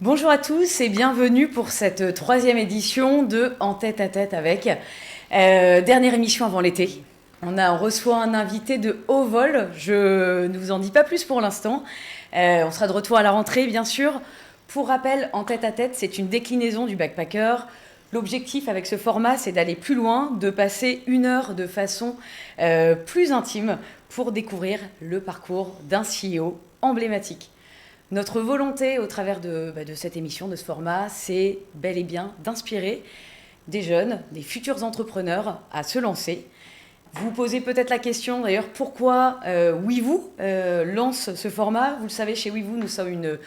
Bonjour à tous et bienvenue pour cette troisième édition de En tête à tête avec. Dernière émission avant l'été. On reçoit un invité de haut vol. Je ne vous en dis pas plus pour l'instant. On sera de retour à la rentrée, bien sûr. Pour rappel, En tête à tête, c'est une déclinaison du backpacker. L'objectif avec ce format, c'est d'aller plus loin, de passer 1 heure de façon plus intime pour découvrir le parcours d'un CEO emblématique. Notre volonté au travers de cette émission, de ce format, c'est bel et bien d'inspirer des jeunes, des futurs entrepreneurs à se lancer. Vous posez peut-être la question d'ailleurs pourquoi WeVoo lance ce format. Vous le savez, chez WeVoo, nous sommes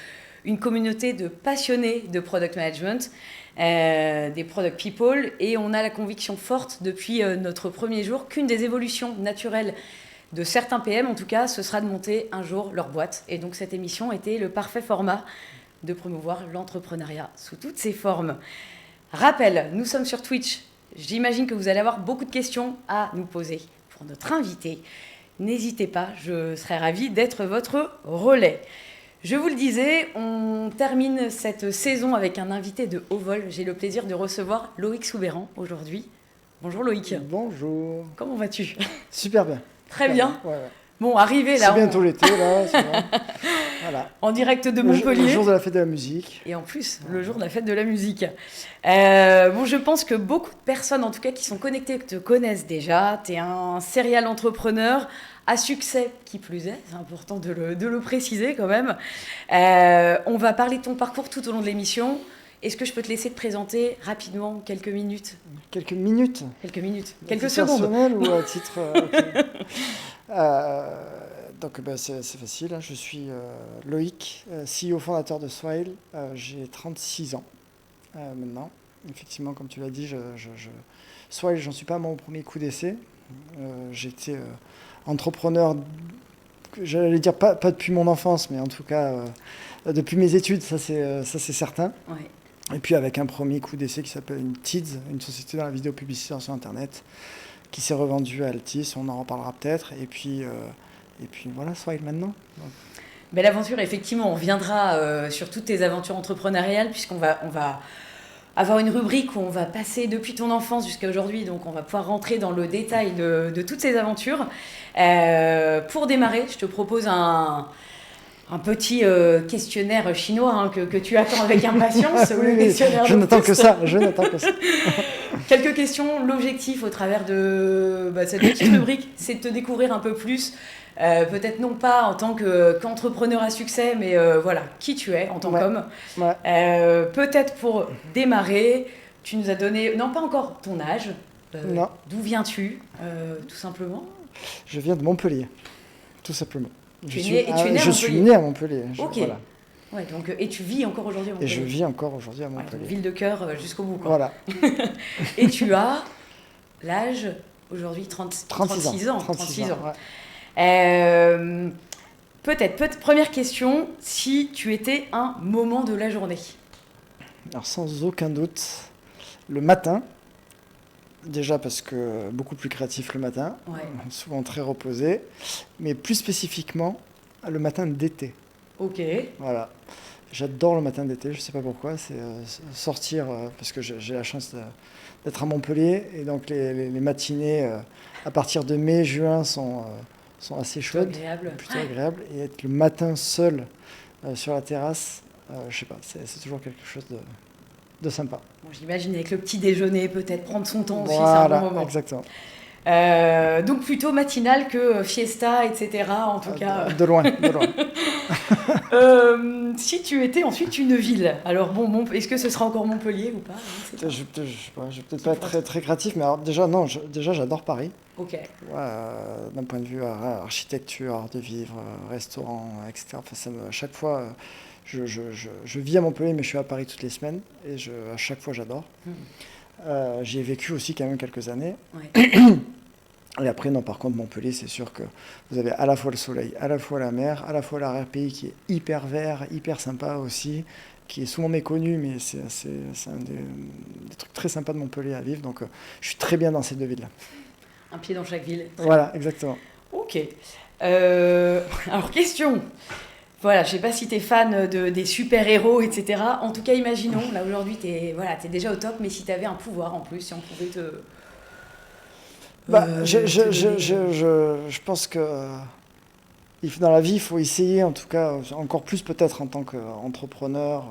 une communauté de passionnés de product management, des product people, et on a la conviction forte depuis notre premier jour qu'une des évolutions naturelles de certains PM, en tout cas, ce sera de monter un jour leur boîte. Et donc cette émission était le parfait format de promouvoir l'entrepreneuriat sous toutes ses formes. Rappel, nous sommes sur Twitch. J'imagine que vous allez avoir beaucoup de questions à nous poser pour notre invité. N'hésitez pas, je serai ravie d'être votre relais. Je vous le disais, on termine cette saison avec un invité de haut vol. J'ai le plaisir de recevoir Loïc Soubeyran aujourd'hui. Bonjour Loïc. Bonjour. Comment vas-tu ? Super bien. Très bien. Ouais. Bon, arrivé là. C'est bientôt l'été, là. C'est bon. Voilà. En direct de Montpellier. Le jour de la fête de la musique. Et en plus, le jour de la fête de la musique. Je pense que beaucoup de personnes, en tout cas, qui sont connectées, te connaissent déjà. Tu es un serial entrepreneur à succès, qui plus est. C'est important de le préciser quand même. On va parler de ton parcours tout au long de l'émission. Est-ce que je peux te laisser te présenter rapidement, quelques minutes ? Quelques minutes. Quelques secondes. Personnel ou à titre Donc c'est facile. Hein. Je suis Loïc, CEO fondateur de Swile. J'ai 36 ans maintenant. Effectivement, comme tu l'as dit, Swile, j'en suis pas à mon premier coup d'essai. J'étais entrepreneur, j'allais dire pas depuis mon enfance, mais en tout cas depuis mes études, ça c'est certain. Ouais. Et puis avec un premier coup d'essai qui s'appelle une TIDS, une société dans la vidéo publicitaire sur Internet, qui s'est revendue à Altis, on en reparlera peut-être. Et puis voilà, Swile maintenant. Belle aventure, effectivement, on reviendra sur toutes tes aventures entrepreneuriales, puisqu'on va avoir une rubrique où on va passer depuis ton enfance jusqu'à aujourd'hui, donc on va pouvoir rentrer dans le détail de toutes ces aventures. Pour démarrer, je te propose un petit questionnaire chinois que tu attends avec impatience. Je n'attends que ça. Quelques questions. L'objectif au travers de cette petite rubrique, c'est de te découvrir un peu plus. Peut-être non pas en tant qu'entrepreneur à succès, mais voilà, qui tu es en tant qu'homme. Ouais. Peut-être pour démarrer, tu nous as donné, non pas encore ton âge, non. D'où viens-tu, tout simplement ? Je viens de Montpellier, tout simplement. Tu es né à Montpellier ? Je suis né à Montpellier. Ok. Voilà. Ouais, donc, et tu vis encore aujourd'hui à Montpellier ? Et je vis encore aujourd'hui à Montpellier. Ouais, ville de cœur jusqu'au bout. Quoi. Voilà. Et tu as l'âge aujourd'hui 36 ans. 36 ans. Ouais. Peut-être, première question, si tu étais un moment de la journée. Alors sans aucun doute, le matin. Déjà parce que beaucoup plus créatif le matin, ouais. Souvent très reposé, mais plus spécifiquement le matin d'été. Ok. Voilà, j'adore le matin d'été, je ne sais pas pourquoi, c'est sortir, parce que j'ai la chance d'être à Montpellier, et donc les matinées à partir de mai, juin sont assez chaudes, plutôt agréables, et être le matin seul sur la terrasse, je ne sais pas, c'est toujours quelque chose de sympa. Bon, j'imagine avec le petit déjeuner, peut-être prendre son temps aussi, voilà, c'est un bon moment. Exactement. Donc plutôt matinal que fiesta, etc. En tout cas. De loin. Si tu étais ensuite une ville, alors est-ce que ce sera encore Montpellier ou pas ? Je vais peut-être pas être très, très créatif, mais alors déjà j'adore Paris. Ok. D'un point de vue architecture, art de vivre, restaurant, etc. Enfin, à chaque fois, je vis à Montpellier, mais je suis à Paris toutes les semaines, et à chaque fois j'adore. J'y ai vécu aussi quand même quelques années. Ouais. Et après, non, par contre, Montpellier, c'est sûr que vous avez à la fois le soleil, à la fois la mer, à la fois l'arrière-pays qui est hyper vert, hyper sympa aussi, qui est souvent méconnu, mais c'est un des trucs très sympas de Montpellier à vivre. Donc, je suis très bien dans ces deux villes-là. Un pied dans chaque ville. Voilà, exactement. Ok. Alors, question. Voilà, je sais pas si tu es fan des super-héros, etc. En tout cas, imaginons, là aujourd'hui, tu es déjà au top, mais si tu avais un pouvoir en plus, si on pouvait Je pense que dans la vie, il faut essayer, en tout cas, encore plus peut-être en tant qu'entrepreneur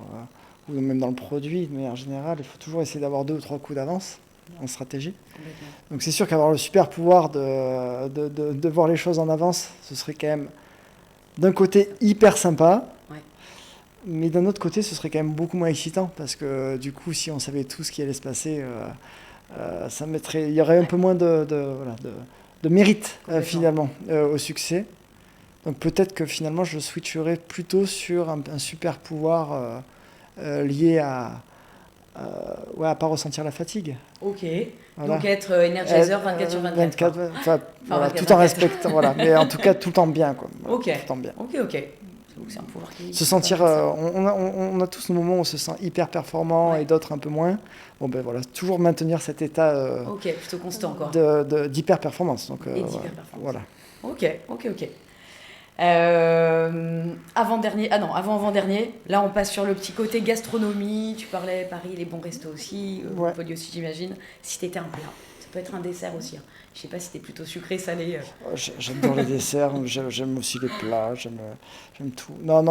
ou même dans le produit, de manière générale, il faut toujours essayer d'avoir 2 ou 3 coups d'avance en stratégie. Complètement. Donc c'est sûr qu'avoir le super pouvoir de voir les choses en avance, ce serait quand même d'un côté hyper sympa, Ouais. mais d'un autre côté, ce serait quand même beaucoup moins excitant parce que du coup, si on savait tout ce qui allait se passer, il y aurait un peu moins de mérite finalement au succès. Donc peut-être que finalement, je switcherais plutôt sur un super pouvoir lié à ne pas ressentir la fatigue. Ok. Voilà. Donc être Energizer 24 sur 24. Voilà, 24, tout en respectant, voilà, mais en tout cas tout le temps bien, quoi. Voilà, Ok. tout le temps bien. Ok. C'est un pouvoir qui... Se sentir, on a tous nos moments où on se sent hyper performant et d'autres un peu moins. Bon ben voilà, toujours maintenir cet état Ok, plutôt constant quoi. d'hyper performance. Donc Et d'hyper-performance. voilà. Ok. Avant-dernier, là on passe sur le petit côté gastronomie, tu parlais Paris, les bons restos aussi, Montpellier aussi j'imagine, si t'étais un plat, ça peut être un dessert aussi, hein. Je sais pas si t'es plutôt sucré, salé. J'adore les desserts, j'aime aussi les plats, j'aime tout. Non,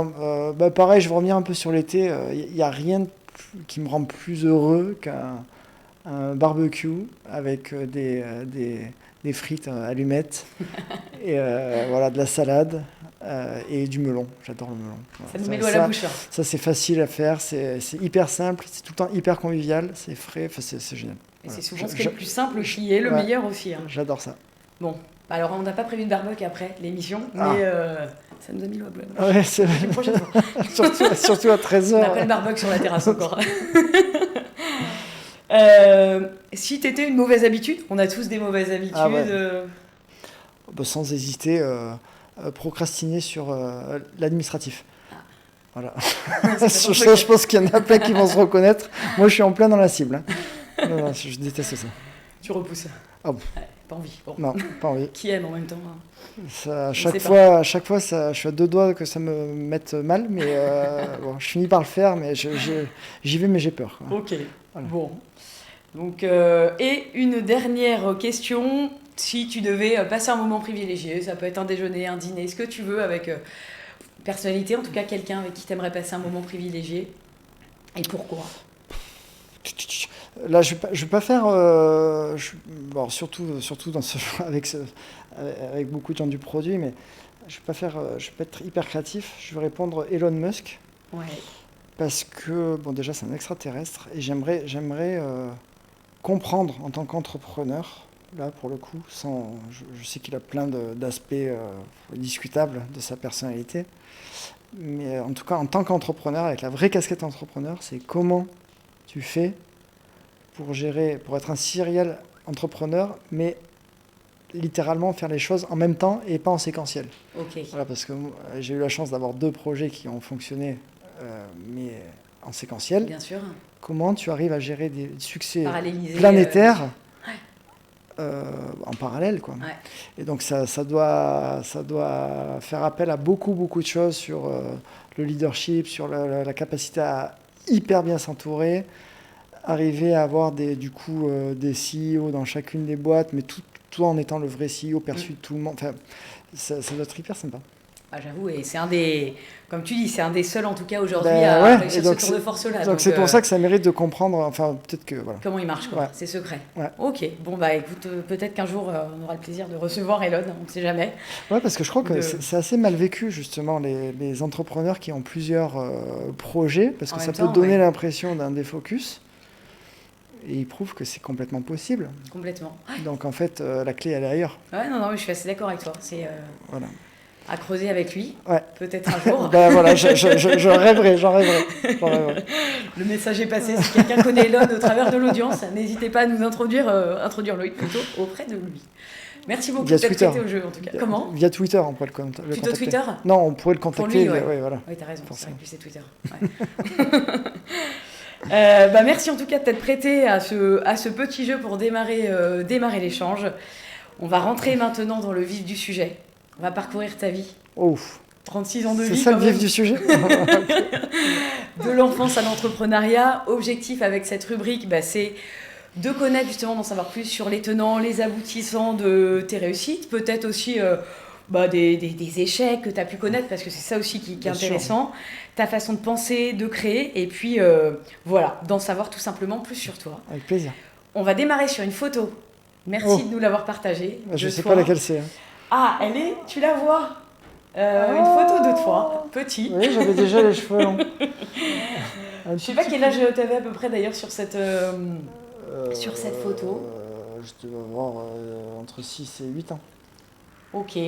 pareil, je vais revenir un peu sur l'été, il n'y a rien qui me rend plus heureux qu'un barbecue avec des frites allumettes et voilà, de la salade et du melon. J'adore le melon. Voilà. Ça nous met l'eau à la bouche. Ça, c'est facile à faire, c'est hyper simple, c'est tout le temps hyper convivial, c'est frais, c'est génial. Et Voilà. c'est souvent ce qui est le plus simple qui est le meilleur aussi. Hein. J'adore ça. Bon, alors on n'a pas prévu de barbecue après l'émission, mais ça nous a mis l'eau à bouche. Ouais, c'est Une prochaine fois. surtout à 13h. On n'a pas le barbecue sur la terrasse encore. Si t'étais une mauvaise habitude, on a tous des mauvaises habitudes. Sans hésiter, procrastiner sur l'administratif. Voilà. Je pense qu'il y en a plein qui vont se reconnaître. Moi, je suis en plein dans la cible. Hein. Non, je déteste ça. Tu repousses. Oh. Ouais, pas envie. Bon. Non, pas envie. Qui aime en même temps. Ça, à chaque fois, je suis à 2 doigts que ça me mette mal, mais je finis par le faire, mais j'y vais, mais j'ai peur. Quoi. Ok, voilà. Bon. Donc, et une dernière question, si tu devais passer un moment privilégié, ça peut être un déjeuner, un dîner, ce que tu veux avec personnalité, en tout cas quelqu'un avec qui tu aimerais passer un moment privilégié, et pourquoi ? Là, je vais pas faire, surtout dans avec beaucoup de gens du produit, mais je vais pas être hyper créatif. Je vais répondre Elon Musk. Ouais. Parce que déjà c'est un extraterrestre et j'aimerais comprendre en tant qu'entrepreneur. Là, pour le coup, je sais qu'il a plein d'aspects discutables de sa personnalité, mais en tout cas, en tant qu'entrepreneur, avec la vraie casquette entrepreneur, c'est comment tu fais pour être un serial entrepreneur, mais littéralement faire les choses en même temps et pas en séquentiel. Ok. Voilà, parce que j'ai eu la chance d'avoir 2 projets qui ont fonctionné, mais en séquentiel. Bien sûr. Comment tu arrives à gérer des succès planétaires en parallèle, quoi. Ouais. Et donc ça doit faire appel à beaucoup de choses sur le leadership, sur la capacité à hyper bien s'entourer, arriver à avoir des CEO dans chacune des boîtes, mais tout en étant le vrai CEO perçu de tout le monde. Enfin, ça doit être hyper sympa. Ah, j'avoue, et c'est comme tu dis, c'est un des seuls en tout cas aujourd'hui à réussir ce tour de force-là. Donc c'est pour ça que ça mérite de comprendre, enfin peut-être que voilà. Comment il marche, quoi. Ouais. C'est secret. Ouais. Ok, bon bah écoute, peut-être qu'un jour on aura le plaisir de recevoir Elon, on ne sait jamais. Ouais, parce que je crois que c'est assez mal vécu justement les entrepreneurs qui ont plusieurs projets, parce que ça peut donner l'impression d'un défocus. Et il prouve que c'est complètement possible. Complètement. Donc en fait, la clé elle est ailleurs. Ouais, non, mais je suis assez d'accord avec toi. C'est voilà. À creuser avec lui, peut-être un jour. Voilà, j'en rêverai. Le message est passé. Si quelqu'un connaît Elon au travers de l'audience, n'hésitez pas à nous introduire Loïc plutôt auprès de lui. Merci beaucoup d'être prêté au jeu en tout cas. Comment ? Via Twitter, on pourrait le contacter. Plutôt Twitter ? Non, on pourrait le contacter. Pour lui, voilà. Oui, t'as raison, c'est vrai que lui c'est Twitter. Ouais. Merci en tout cas de t'être prêté à ce petit jeu pour démarrer l'échange. On va rentrer maintenant dans le vif du sujet. On va parcourir ta vie. Ouf. 36 ans de C'est vie. ça quand le vif même. du sujet. De l'enfance à l'entrepreneuriat. Objectif avec cette rubrique, c'est de connaître justement, d'en savoir plus sur les tenants, les aboutissants de tes réussites, peut-être aussi des échecs que tu as pu connaître, parce que c'est ça aussi qui est Bien sûr. intéressant, ta façon de penser, de créer, et puis voilà, d'en savoir tout simplement plus sur toi. Avec plaisir. On va démarrer sur une photo. Merci de nous l'avoir partagée. Je de sais toi. pas laquelle c'est. Ah, tu la vois. Une photo de toi, petit. Oui, j'avais déjà les cheveux longs. Je sais pas quel âge tu avais à peu près d'ailleurs sur cette photo. Je devais avoir entre 6 et 8 ans. Ok,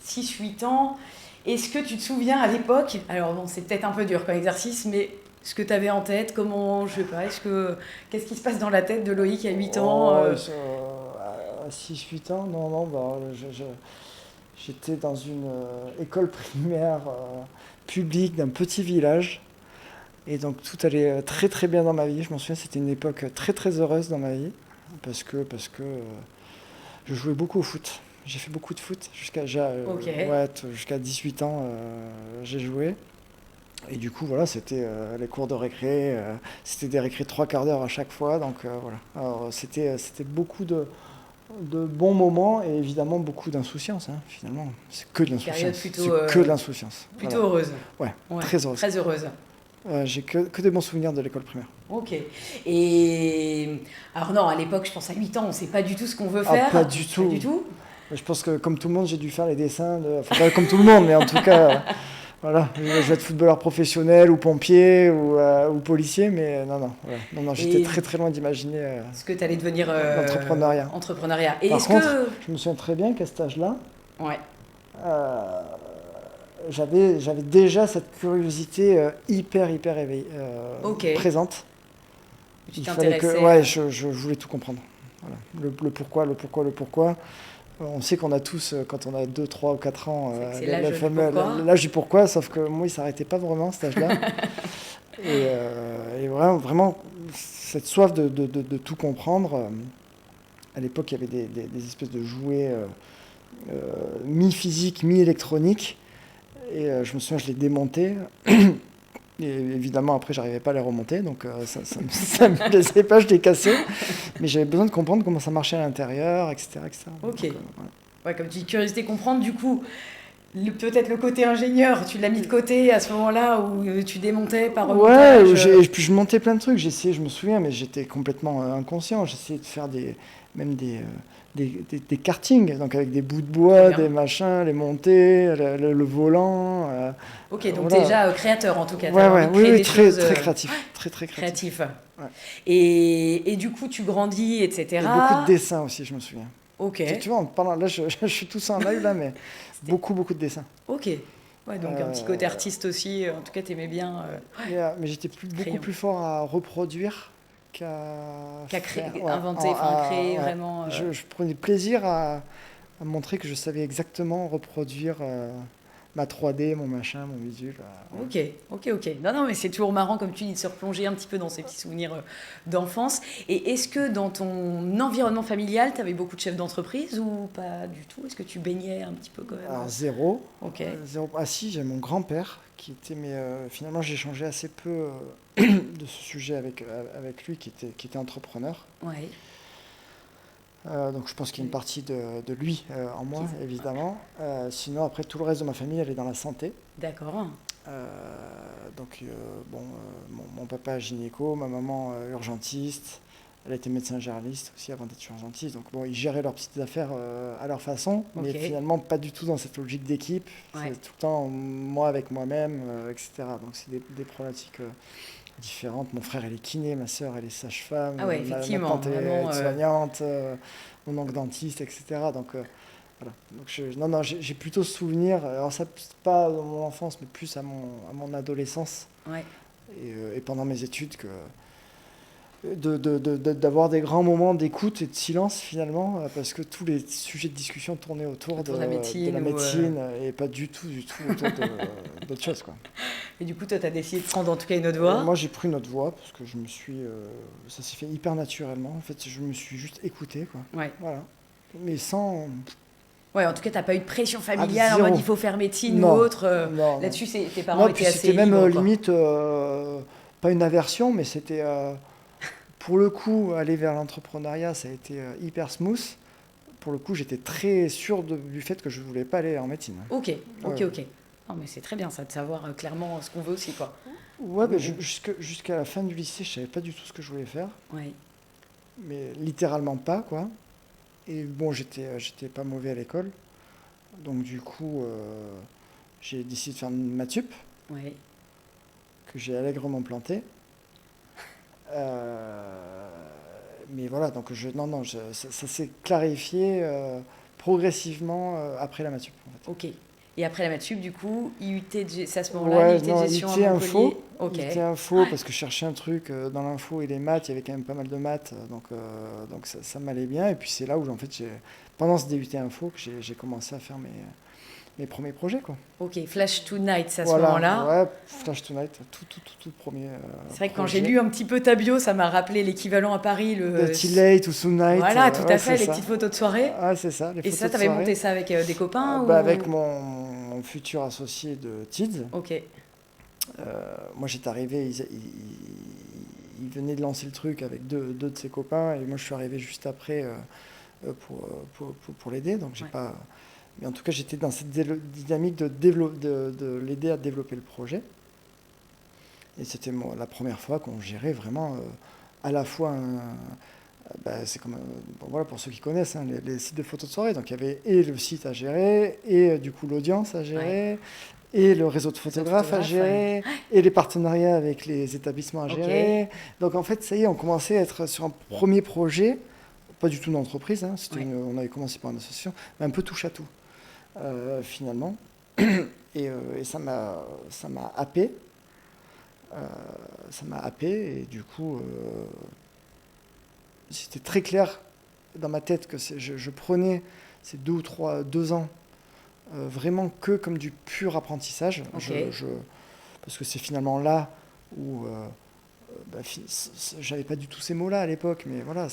6-8 ans. Est-ce que tu te souviens à l'époque, alors bon, c'est peut-être un peu dur comme exercice, mais ce que tu avais en tête, comment, je sais pas, qu'est-ce qui se passe dans la tête de Loïc à 8 ans À 6-8 ans, non, j'étais dans une école primaire publique d'un petit village. Et donc tout allait très très bien dans ma vie. Je m'en souviens, c'était une époque très très heureuse dans ma vie. Parce que je jouais beaucoup au foot. J'ai fait beaucoup de foot. Jusqu'à 18 ans, j'ai joué. Et du coup, voilà, c'était les cours de récré. C'était des récrés de 3/4 d'heure à chaque fois. Donc voilà. Alors, c'était beaucoup de bons moments et évidemment beaucoup d'insouciance. Finalement, c'est que de l'insouciance. C'est que de l'insouciance. Plutôt heureuse. Ouais, très heureuse. Très heureuse. J'ai que des bons souvenirs de l'école primaire. Ok. Et alors non, à l'époque, je pense à 8 ans, on ne sait pas du tout ce qu'on veut faire. Pas du tout. Pas du tout. Je pense que comme tout le monde, j'ai dû faire les dessins. Enfin, pas comme tout le monde, mais en tout cas, voilà. Je vais être footballeur professionnel ou pompier ou policier, mais non, j'étais très très loin d'imaginer ce que tu allais devenir entrepreneuriat. Et Par contre, je me souviens très bien qu'à cet âge-là, j'avais déjà cette curiosité hyper éveillée, présente. Tu t'intéressais. Je voulais tout comprendre. Voilà. Le pourquoi. On sait qu'on a tous, quand on a 2, 3 ou 4 ans, l'âge du pourquoi, sauf que moi, il ne s'arrêtait pas vraiment, cet âge-là. et vraiment, cette soif de tout comprendre. À l'époque, il y avait des espèces de jouets mi-physiques, mi-électroniques. Et je me souviens, je les démontais. Et évidemment, après, j'arrivais pas à les remonter, donc ça me plaisait pas, je les cassais. Mais j'avais besoin de comprendre comment ça marchait à l'intérieur, etc. Ok. Donc, comme tu dis, curiosité comprendre, du coup, peut-être le côté ingénieur, tu l'as mis de côté à ce moment-là où tu démontais par remontage. Puis je montais plein de trucs. J'essayais, je me souviens, mais j'étais complètement inconscient. J'essayais de faire des kartings, donc avec des bouts de bois, des machins, les monter, le volant. Ok, donc déjà créateur en tout cas. Oui, très créatif. Très créatif. Ouais. Et du coup, tu grandis, etc. Et beaucoup de dessins aussi, je me souviens. Ok. Tu vois, là, je suis tout ça en live, là, mais beaucoup de dessins. Ok. Ouais, donc un petit côté artiste aussi. En tout cas, tu aimais bien. Mais j'étais beaucoup plus fort à reproduire qu'à créer, inventer, créer vraiment. Je prenais plaisir à montrer que je savais exactement reproduire ma 3D, mon machin, mon visuel. Ok. Non, mais c'est toujours marrant, comme tu dis, de se replonger un petit peu dans ces petits souvenirs d'enfance. Et est-ce que dans ton environnement familial, tu avais beaucoup de chefs d'entreprise ou pas du tout? Est-ce que tu baignais un petit peu quand même? Alors, zéro. Ok. Zéro. Ah si, j'ai mon grand-père qui était, mais finalement j'ai échangé assez peu de ce sujet avec lui, qui était entrepreneur. Ouais. Donc je pense qu'il y a une partie de lui en moi, évidemment. Sinon, après, tout le reste de ma famille, elle est dans la santé. D'accord. Mon papa est gynéco, ma maman urgentiste. Elle a été médecin généraliste aussi avant d'être urgentiste. Donc ils géraient leurs petites affaires à leur façon, mais finalement pas du tout dans cette logique d'équipe. C'est tout le temps moi avec moi-même, etc. Donc c'est des problématiques différentes. Mon frère, elle est kiné, ma sœur, elle est sage-femme, ma tante est soignante, mon oncle dentiste, etc. Donc voilà. Donc j'ai plutôt souvenir, alors ça pas dans mon enfance, mais plus à mon adolescence et pendant mes études d'avoir des grands moments d'écoute et de silence finalement, parce que tous les sujets de discussion tournaient autour de la médecine et pas du tout autour d'autres choses, quoi. Et du coup, toi, tu as décidé de prendre en tout cas une autre voie? Moi, j'ai pris une autre voie parce que ça s'est fait hyper naturellement. En fait, je me suis juste écouté, quoi. Ouais. Voilà. Mais sans Ouais, en tout cas, tu n'as pas eu de pression Ah, familiale en zéro. mode il faut faire médecine ou Non, autre. non, non. Là-dessus, tes parents Non, étaient puis assez c'était même libres, quoi. limite, pas une aversion, mais c'était, pour le coup, aller vers l'entrepreneuriat, ça a été hyper smooth. Pour le coup, j'étais très sûr du fait que je voulais pas aller en médecine. Ok, Ouais, ok, ouais. ok. Non, mais c'est très bien ça, de savoir clairement ce qu'on veut aussi, quoi. Ouais, Mais ben, bon, jusqu'à la fin du lycée, je savais pas du tout ce que je voulais faire, ouais. mais littéralement pas, quoi. Et bon, j'étais pas mauvais à l'école, donc du coup, j'ai décidé de faire une maths sup, Ouais. que j'ai allègrement planté. Euh, mais voilà, donc non, non, ça s'est clarifié progressivement après la maths sup, en fait. Ok. Et après la maths sup, du coup, c'est à ce moment-là, Ouais, l'IUT de non, gestion à IT Montpellier. info. Ok. IT info, parce que je cherchais un truc dans l'info et les maths, il y avait quand même pas mal de maths, donc ça m'allait bien. Et puis c'est là où, en fait, pendant ce DUT info, que j'ai commencé à faire mes premiers projets, quoi. Ok, Flash to Night, c'est à ce Voilà, moment-là. ouais, Flash Tonight, tout premier C'est vrai que quand j'ai projet. lu un petit peu ta bio, ça m'a rappelé l'équivalent à Paris, De T-Late ou Tonight, Voilà, tout ouais, à c'est fait, les ça. petites photos de soirée. Ouais, c'est ça, les Et ça, photos de t'avais monté soirée. ça avec des copains Bah, avec ou... mon futur associé de TIDS. Ok, Moi, j'étais arrivé, il venait de lancer le truc avec deux de ses copains, et moi, je suis arrivé juste après pour l'aider. Donc, j'ai ouais. pas. Mais en tout cas, j'étais dans cette dynamique de l'aider à développer le projet. Et c'était la première fois qu'on gérait vraiment à la fois bah, c'est comme, bon, voilà, pour ceux qui connaissent hein, les sites de photos de soirée. Donc, il y avait et le site à gérer, et du coup, l'audience à Ouais. gérer, et le réseau de Réseau de photographes à photographes, ouais. gérer, et les partenariats avec les établissements à Ok, gérer. Donc en fait, ça y est, on commençait à être sur un premier projet, pas du tout d'entreprise, hein, ouais. on avait commencé par une association, mais un peu touche à tout, finalement. Et ça m'a happé, et du coup, c'était très clair dans ma tête que je prenais ces 2 ans vraiment que comme du pur apprentissage. Ok. Parce que c'est finalement là où bah, j'avais pas du tout ces mots-là à l'époque, mais voilà,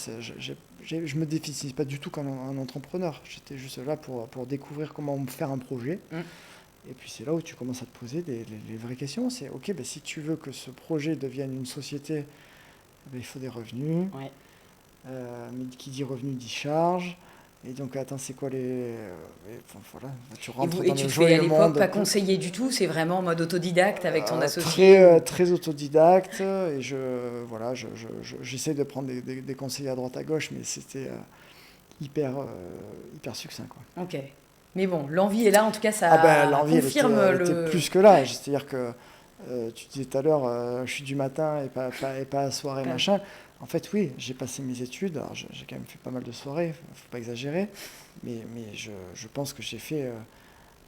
je me définis pas du tout comme un entrepreneur. J'étais juste là pour découvrir comment faire un projet. Mm. Et puis c'est là où tu commences à te poser les vraies questions. C'est ok, bah, si tu veux que ce projet devienne une société, bah, il faut des revenus. Ouais. Mais qui dit revenu dit charge. Et donc, attends, c'est quoi enfin, voilà, tu rentres Et dans tu le te fais à joyeux l'époque monde. pas conseiller du tout, c'est vraiment en mode autodidacte avec ton associé. Très autodidacte. Et voilà, j'essaie de prendre des conseils à droite à gauche, mais c'était hyper succinct, quoi. Ok. Mais bon, l'envie est là, en tout cas, Ah ben, ça l'envie, confirme elle était plus que là. C'est-à-dire que tu disais tout à l'heure, je suis du matin et pas à soirée, Pas- machin. En fait, oui, j'ai passé mes études. Alors, j'ai quand même fait pas mal de soirées, faut pas exagérer. Mais je pense que j'ai fait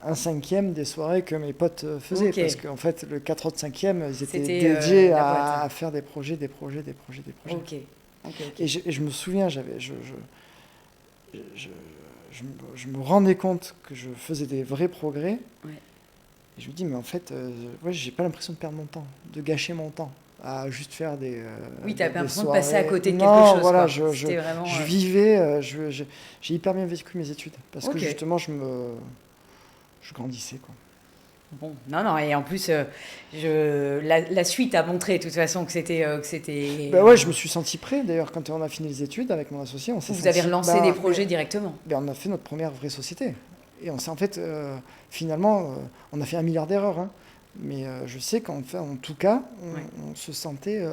un cinquième des soirées que mes potes faisaient. Ok. Parce qu'en fait, le 4 autres cinquièmes, ils étaient C'était dédiés la à boîte. faire des projets. Ok. Ok, ok. Et je me souviens, je, je me rendais compte que je faisais des vrais progrès. Ouais. Et je me dis, mais en fait, ouais, j'ai pas l'impression de perdre mon temps, de gâcher mon temps à juste faire Oui, t'as des l'impression de passer à soirées. côté de quelque Non, chose, voilà, quoi. C'était vraiment... je vivais, j'ai hyper bien vécu mes études parce que Ok. justement, je grandissais, quoi. Bon, non, non, et en plus, la suite a montré de toute façon que c'était... Ben ouais, je me suis senti prêt. D'ailleurs, quand on a fini les études avec mon associé, on s'est Vous avez senti. relancé des projets directement. On a fait notre première vraie société. Et on s'est en fait, finalement, on a fait 1 milliard d'erreurs, hein. Mais je sais qu'en fait, en tout cas, Ouais. on se sentait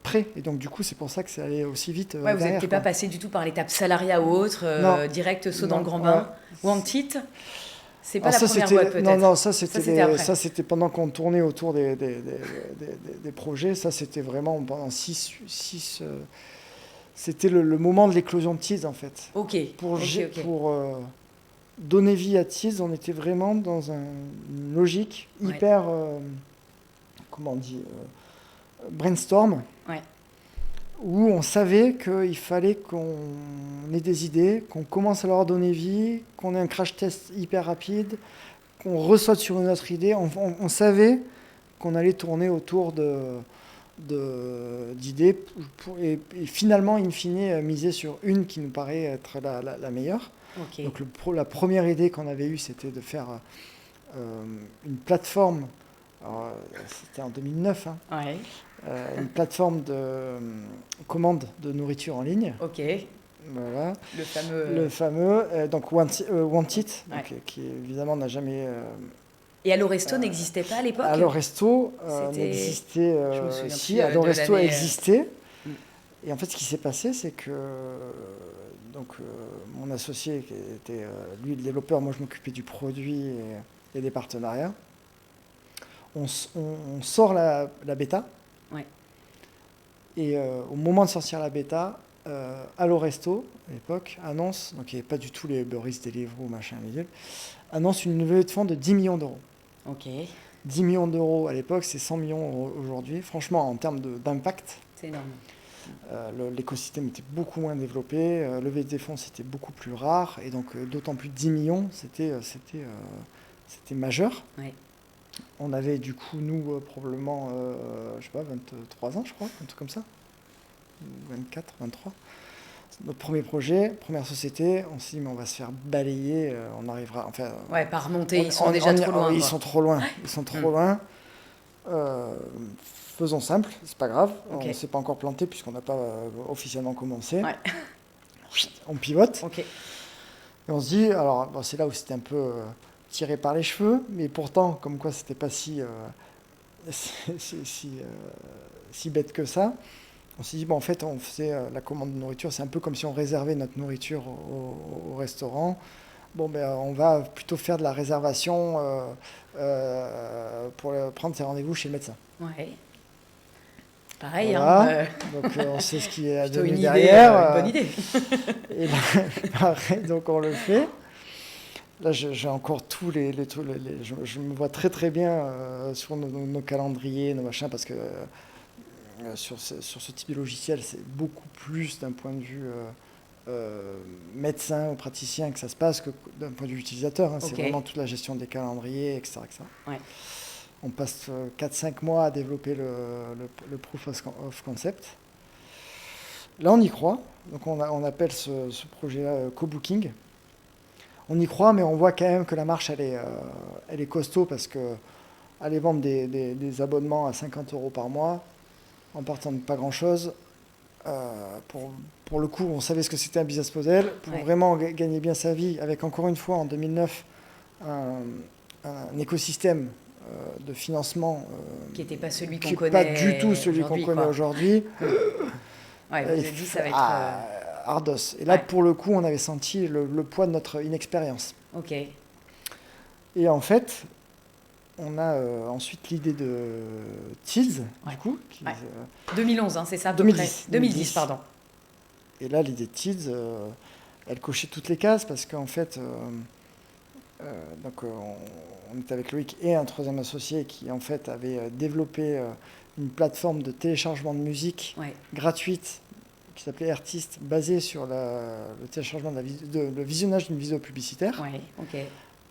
prêt. Et donc, du coup, c'est pour ça que c'est allé aussi vite Ouais, vous derrière, n'étiez pas quoi. passé du tout par l'étape salariat ou autre, Non, direct saut dans non, le grand ouais. bain. Ou en titre, c'est pas Alors la ça, première c'était, boîte non, peut-être. non, C'était après. ça, c'était pendant qu'on tournait autour des projets. Ça, c'était vraiment pendant 6. C'était le moment de l'éclosion de Tease, en fait. Ok, ok. Pour donner vie à Tease, on était vraiment dans une logique Ouais. hyper, comment on dit, brainstorm, Ouais. où on savait qu'il fallait qu'on ait des idées, qu'on commence à leur donner vie, qu'on ait un crash test hyper rapide, qu'on ressorte sur une autre idée. On savait qu'on allait tourner autour d'idées et finalement, in fine, miser sur une qui nous paraît être la meilleure. Ok. Donc la première idée qu'on avait eue, c'était de faire une plateforme, alors, c'était en 2009, hein, Ouais. une plateforme de commande de nourriture en ligne. Ok. Voilà. Le fameux. Le fameux, donc Want It, Ouais. donc, qui évidemment n'a jamais... Et Allo Resto n'existait pas à l'époque? Allo Resto C'était. n'existait... Je me souviens si, plus Allo de Resto l'année. existait. Mm. Et en fait, ce qui s'est passé, c'est que donc, mon associé, qui était lui le développeur, moi je m'occupais du produit et des partenariats, on sort la bêta. Ouais. Et au moment de sortir la bêta, Allo Resto, à l'époque, annonce, donc il n'y avait pas du tout les Uber Eats, Deliveroo, machin, annonce une levée de fonds de 10 millions d'euros. Ok. 10 millions d'euros à l'époque, c'est 100 millions aujourd'hui. Franchement, en termes d'impact, C'est énorme. l'écosystème était beaucoup moins développé, lever des fonds c'était beaucoup plus rare, et donc d'autant plus 10 millions, c'était majeur. Ouais. On avait du coup, nous, probablement, je sais pas, 23 ans, je crois, un truc comme ça. 24, 23. Notre premier projet, première société, on s'est dit, mais on va se faire balayer, on arrivera. Enfin, Ouais, par remonter, ils sont déjà trop loin. Ils Quoi. sont trop loin. Ils sont trop loin. Faisons simple, c'est pas grave. Ok. On ne s'est pas encore planté puisqu'on n'a pas officiellement commencé. Ouais. On pivote. Ok. Et on se dit, alors bon, c'est là où c'était un peu tiré par les cheveux, mais pourtant, comme quoi c'était pas si bête que ça. On s'est dit, bon, en fait, on faisait la commande de nourriture, c'est un peu comme si on réservait notre nourriture au restaurant. Bon, ben, on va plutôt faire de la réservation pour prendre ses rendez-vous chez le médecin. Ouais. Pareil, voilà. hein. Donc, on sait ce qui est Plutôt donné une idée, derrière. une bonne idée. Et là, pareil, donc, on le fait. Là, j'ai encore tous les je me vois très très bien sur nos calendriers, nos machins, parce que sur ce type de logiciel, c'est beaucoup plus d'un point de vue médecin ou praticien que ça se passe que d'un point de vue utilisateur. Hein. Okay. C'est vraiment toute la gestion des calendriers, etc. Ouais. On passe 4-5 mois à développer le proof of concept. Là, on y croit. Donc, on appelle ce projet-là co-booking. On y croit, mais on voit quand même que la marche, elle est costaud parce que aller vendre des abonnements à 50 € par mois, en partant de pas grand-chose, pour le coup, on savait ce que c'était un business model. Pour vraiment gagner bien sa vie, avec encore une fois, en 2009, un écosystème de financement qui n'était pas celui qu'on connaît pas du tout celui qu'on connaît aujourd'hui. Ouais, vous avez dit ça va être... Ardos. Et là, pour le coup, on avait senti le poids de notre inexpérience. Ok. Et en fait, on a ensuite l'idée de Tids, du coup. 2011, hein, c'est ça, 2010, pardon. Et là, l'idée de Tids, elle cochait toutes les cases parce qu'en fait, donc, on était avec Loïc et un troisième associé qui, en fait, avait développé une plateforme de téléchargement de musique gratuite qui s'appelait Artist, basée sur le téléchargement le visionnage d'une vidéo publicitaire. Ouais, ok.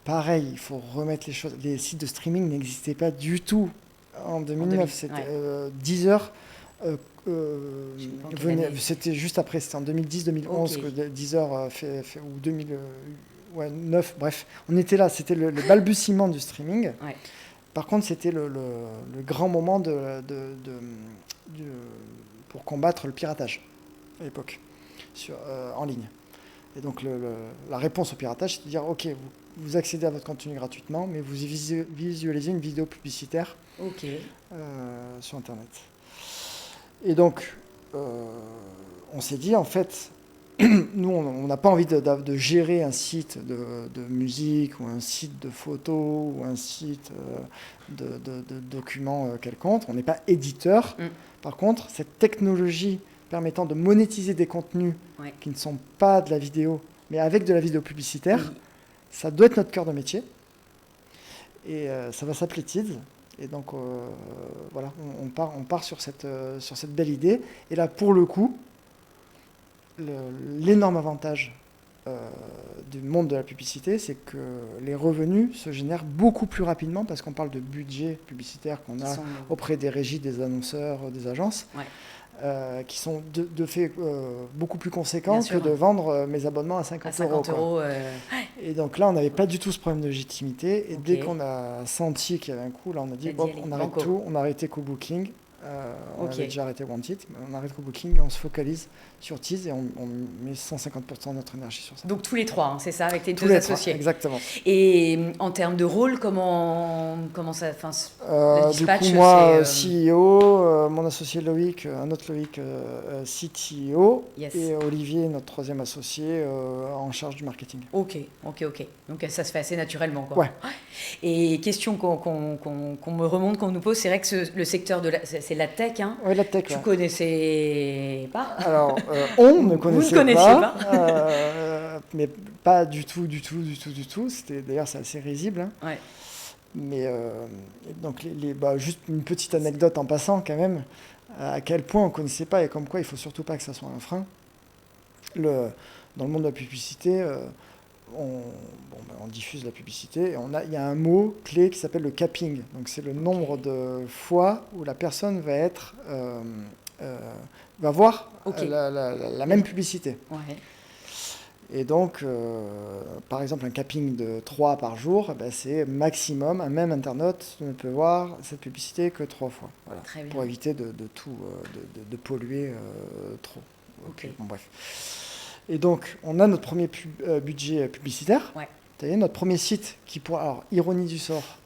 Pareil, il faut remettre les choses. Les sites de streaming n'existaient pas du tout en 2009. C'était Deezer. C'était juste après, c'était en 2010-2011 que Deezer fait ou 2009. Bref, on était là. C'était le balbutiement du streaming. Ouais. Par contre, c'était le grand moment pour combattre le piratage à l'époque en ligne. Et donc la réponse au piratage, c'est de dire ok, vous accédez à votre contenu gratuitement, mais vous visualisez une vidéo publicitaire sur Internet. Et donc, on s'est dit, en fait, nous, on n'a pas envie de gérer un site de musique ou un site de photos ou un site de documents quelconque. On n'est pas éditeur. Par contre, cette technologie permettant de monétiser des contenus qui ne sont pas de la vidéo, mais avec de la vidéo publicitaire, ça doit être notre cœur de métier. Et ça va s'appeler Tids. Et donc, voilà, on part sur cette belle idée. Et là, pour le coup, l'énorme avantage du monde de la publicité, c'est que les revenus se génèrent beaucoup plus rapidement parce qu'on parle de budget publicitaire qu'on a auprès des régies, des annonceurs, des agences, qui sont de fait beaucoup plus conséquents que de vendre mes abonnements à 50 euros. Et donc là, on n'avait pas du tout ce problème de légitimité. Et dès qu'on a senti qu'il y avait un coup, là, on a dit, on arrête tout, on a arrêté Co-Booking. On avait déjà arrêté Wanted, mais on arrête Co-Booking et on se focalise sur Tease et on met 150% de notre énergie sur ça. Donc tous les trois, hein, c'est ça, avec tes deux associés. Exactement. Et en termes de rôle, comment ça, le dispatch, du coup, moi, CEO, mon associé Loïc, un autre Loïc, CTO, et Olivier, notre troisième associé, en charge du marketing. Ok. Donc ça se fait assez naturellement, quoi. Ouais. Et question qu'on me remonte, qu'on nous pose, c'est vrai que le secteur c'est la tech, hein. Oui, la tech. Tu connaissais pas? Alors, on ne connaissait pas. Mais pas du tout. D'ailleurs, c'est assez risible. Hein. Ouais. Mais donc, juste une petite anecdote en passant quand même, à quel point on ne connaissait pas et comme quoi il ne faut surtout pas que ça soit un frein. Dans le monde de la publicité, on diffuse la publicité et il y a un mot clé qui s'appelle le capping. Donc c'est le nombre de fois où la personne va voir la même publicité. Ouais. Et donc, par exemple, un capping de 3 par jour, c'est maximum, un même internaute ne peut voir cette publicité que 3 fois. Voilà, pour éviter de polluer trop. Okay. Bon, bref. Et donc, on a notre premier budget publicitaire. Ouais. C'est-à-dire notre premier site qui, alors, ironie du sort,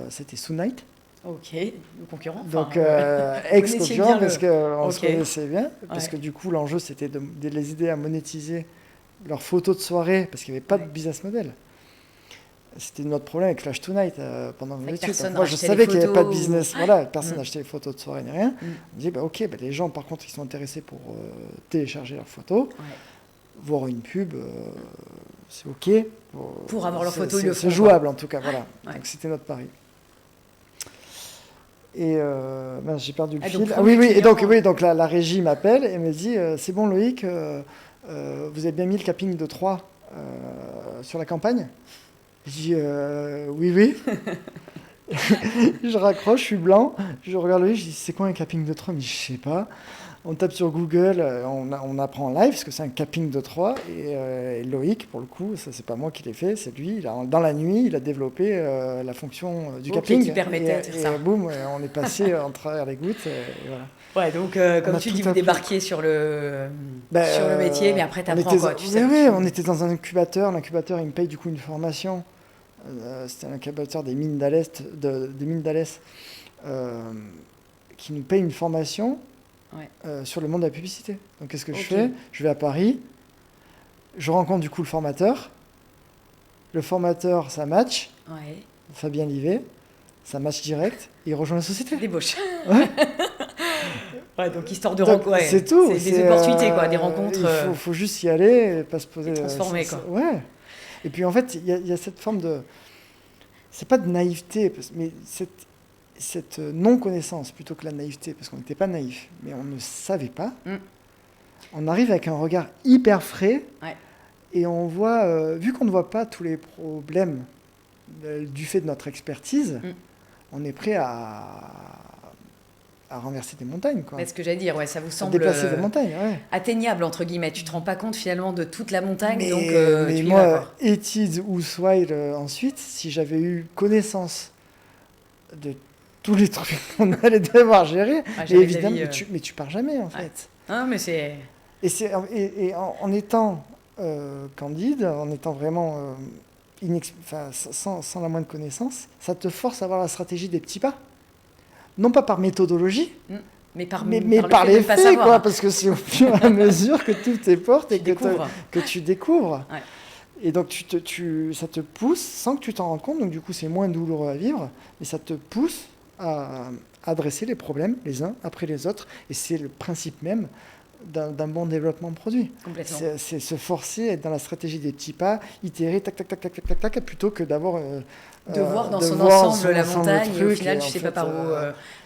c'était Soonight. Ok, le concurrent. Donc, ex-concurrent, parce qu'on se connaissait bien. Parce que du coup, l'enjeu, c'était de les aider à monétiser leurs photos de soirée, parce qu'il n'y avait pas de business model. C'était notre problème avec Flash Tonight pendant nos études. Moi, je savais qu'il n'y avait pas de business. Voilà, personne n'achetait les photos de soirée ni rien. On dit, les gens, par contre, ils sont intéressés pour télécharger leurs photos, voir une pub, c'est OK. Pour avoir leurs photos, ils le font. C'est jouable, en tout cas. Voilà. Donc, c'était notre pari. Et j'ai perdu le fil. Et donc la régie m'appelle et me dit, c'est bon Loïc, vous avez bien mis le capping de 3 sur la campagne? Je dis oui. Je raccroche, je suis blanc, je regarde Loïc, je dis c'est quoi un capping de 3? Il me dit je sais pas. On tape sur Google, on apprend en live parce que c'est un capping de 3 et Loïc, pour le coup, ça c'est pas moi qui l'ai fait, c'est lui. Dans la nuit, il a développé la fonction du capping. Qui permettait de faire ça. Et boum, on est passé en travers les gouttes. Et voilà. Ouais, donc comme tu dis, vous débarquiez sur le métier, mais après t'apprends quoi. On était dans un incubateur. L'incubateur, il me paye du coup une formation. C'était un incubateur des mines d'Alès, qui nous paye une formation sur le monde de la publicité. Donc qu'est-ce que je fais? Je vais à Paris, je rencontre du coup le formateur. Le formateur, ça match. Fabien Livet, ça match direct. Et il rejoint la société. Débauche. Donc histoire de rencontre. C'est tout. C'est des opportunités, des rencontres. Il faut juste y aller et pas se poser. Transformer, quoi. Ouais. Et puis en fait, il y a cette forme de. C'est pas de naïveté, mais cette non-connaissance plutôt que la naïveté, parce qu'on n'était pas naïf, mais on ne savait pas. On arrive avec un regard hyper frais et on voit, vu qu'on ne voit pas tous les problèmes du fait de notre expertise, on est prêt à renverser des montagnes. Quoi. Mais ce que j'allais dire, ça vous semble déplacer des montagnes, atteignable, entre guillemets. Tu ne te rends pas compte finalement de toute la montagne, mais, donc mais tu y moi, vas. Tease ou Swile ensuite, si j'avais eu connaissance de tous les trucs qu'on allait devoir gérer, et évidemment, mais tu pars jamais en fait. Ah, mais c'est... Et en étant candide, en étant vraiment sans la moindre connaissance, ça te force à avoir la stratégie des petits pas. Non pas par méthodologie, mais par les faits, quoi, parce que c'est au fur et à mesure que tout tes portes et que tu découvres. Et donc ça te pousse sans que tu t'en rendes compte, donc du coup c'est moins douloureux à vivre, mais ça te pousse à adresser les problèmes les uns après les autres, et c'est le principe même d'un bon développement de produit. C'est se forcer à être dans la stratégie des petits pas, itérer, tac, plutôt que d'avoir... de voir dans son ensemble la montagne, et au final, tu ne sais pas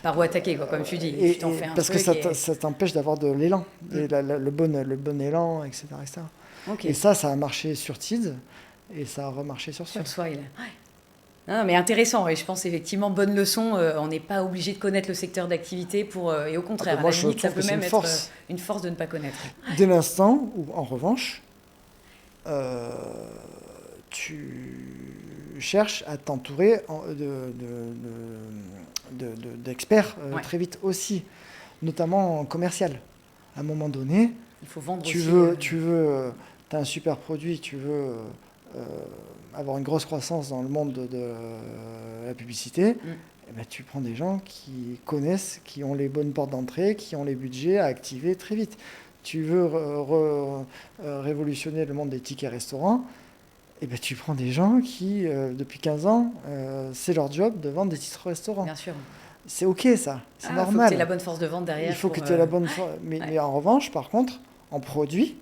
par où attaquer, quoi, comme tu dis. Et tu t'en fais parce que ça t'empêche d'avoir de l'élan, le bon élan, etc. Ok. Et ça a marché sur Tids et ça a remarché sur Swile. Sur Swile. Ouais. Non, mais intéressant, et je pense effectivement, bonne leçon, on n'est pas obligé de connaître le secteur d'activité et au contraire, Moi, à la je limite, ça trouve peut que c'est même une être force. une force de ne pas connaître. Dès l'instant où, en revanche, euh, tu cherches à t'entourer d'experts Ouais. très vite aussi, notamment en commercial. À un moment donné, Il faut vendre tu aussi. veux, t'as un super produit, tu veux avoir une grosse croissance dans le monde de la publicité, eh ben, tu prends des gens qui connaissent, qui ont les bonnes portes d'entrée, qui ont les budgets à activer très vite. Tu veux révolutionner le monde des tickets restaurants, eh ben, tu prends des gens qui, depuis 15 ans, c'est leur job de vendre des titres restaurants. Bien sûr. C'est OK ça, c'est normal. Il faut que tu aies la bonne force de vente derrière. Il faut que tu aies la bonne force. Mais en revanche, par contre, en produit,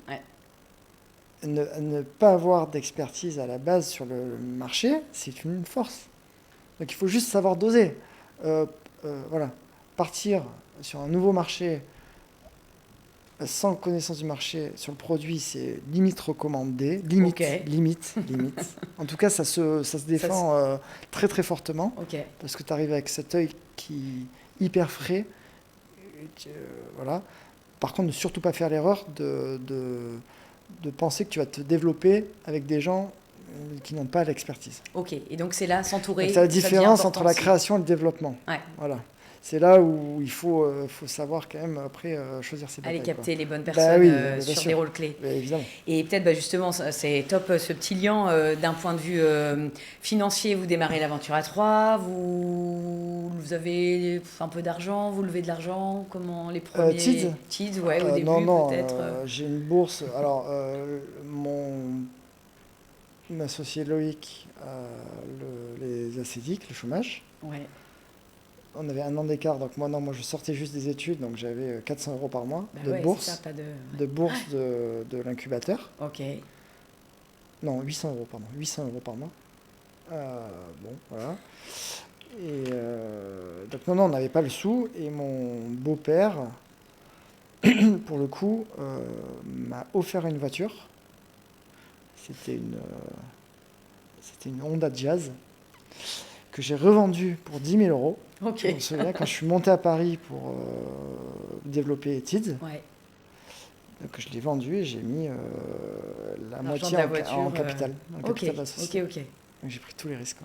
ne pas avoir d'expertise à la base sur le marché, c'est une force. Donc il faut juste savoir doser. Voilà. Partir sur un nouveau marché sans connaissance du marché sur le produit, c'est limite recommandé. Limite. En tout cas, ça se défend très très fortement. Parce que tu arrives avec cet œil qui est hyper frais. Voilà. Par contre, ne surtout pas faire l'erreur de penser que tu vas te développer avec des gens qui n'ont pas l'expertise. Ok, et donc c'est là, s'entourer. C'est la différence entre la création et le développement. Ouais. Voilà. C'est là où il faut savoir quand même après choisir ses batailles. Aller capter les bonnes personnes sur des rôles clés. Évidemment. Et peut-être justement, c'est top ce petit lien d'un point de vue financier. Vous démarrez l'aventure à 3, vous avez un peu d'argent, vous levez de l'argent, comment les premiers... Tids, ouais, au début peut-être. J'ai une bourse. Alors, mon associé Loïc les acédiques, le chômage. Ouais. On avait un an d'écart, donc moi je sortais juste des études, donc j'avais 400 € par mois bourse, de bourse de l'incubateur. Ok. Non, 800 €, pardon, 800 € par mois. Bon, voilà. Et donc non, on n'avait pas le sou, et mon beau-père, pour le coup, m'a offert une voiture. C'était une Honda Jazz que j'ai revendue pour 10 000 €. Ok. Je me souviens quand je suis monté à Paris pour développer Tids. Ouais. Donc je l'ai vendu et j'ai mis la moitié en capital. Capital de la société. Ok. Donc j'ai pris tous les risques.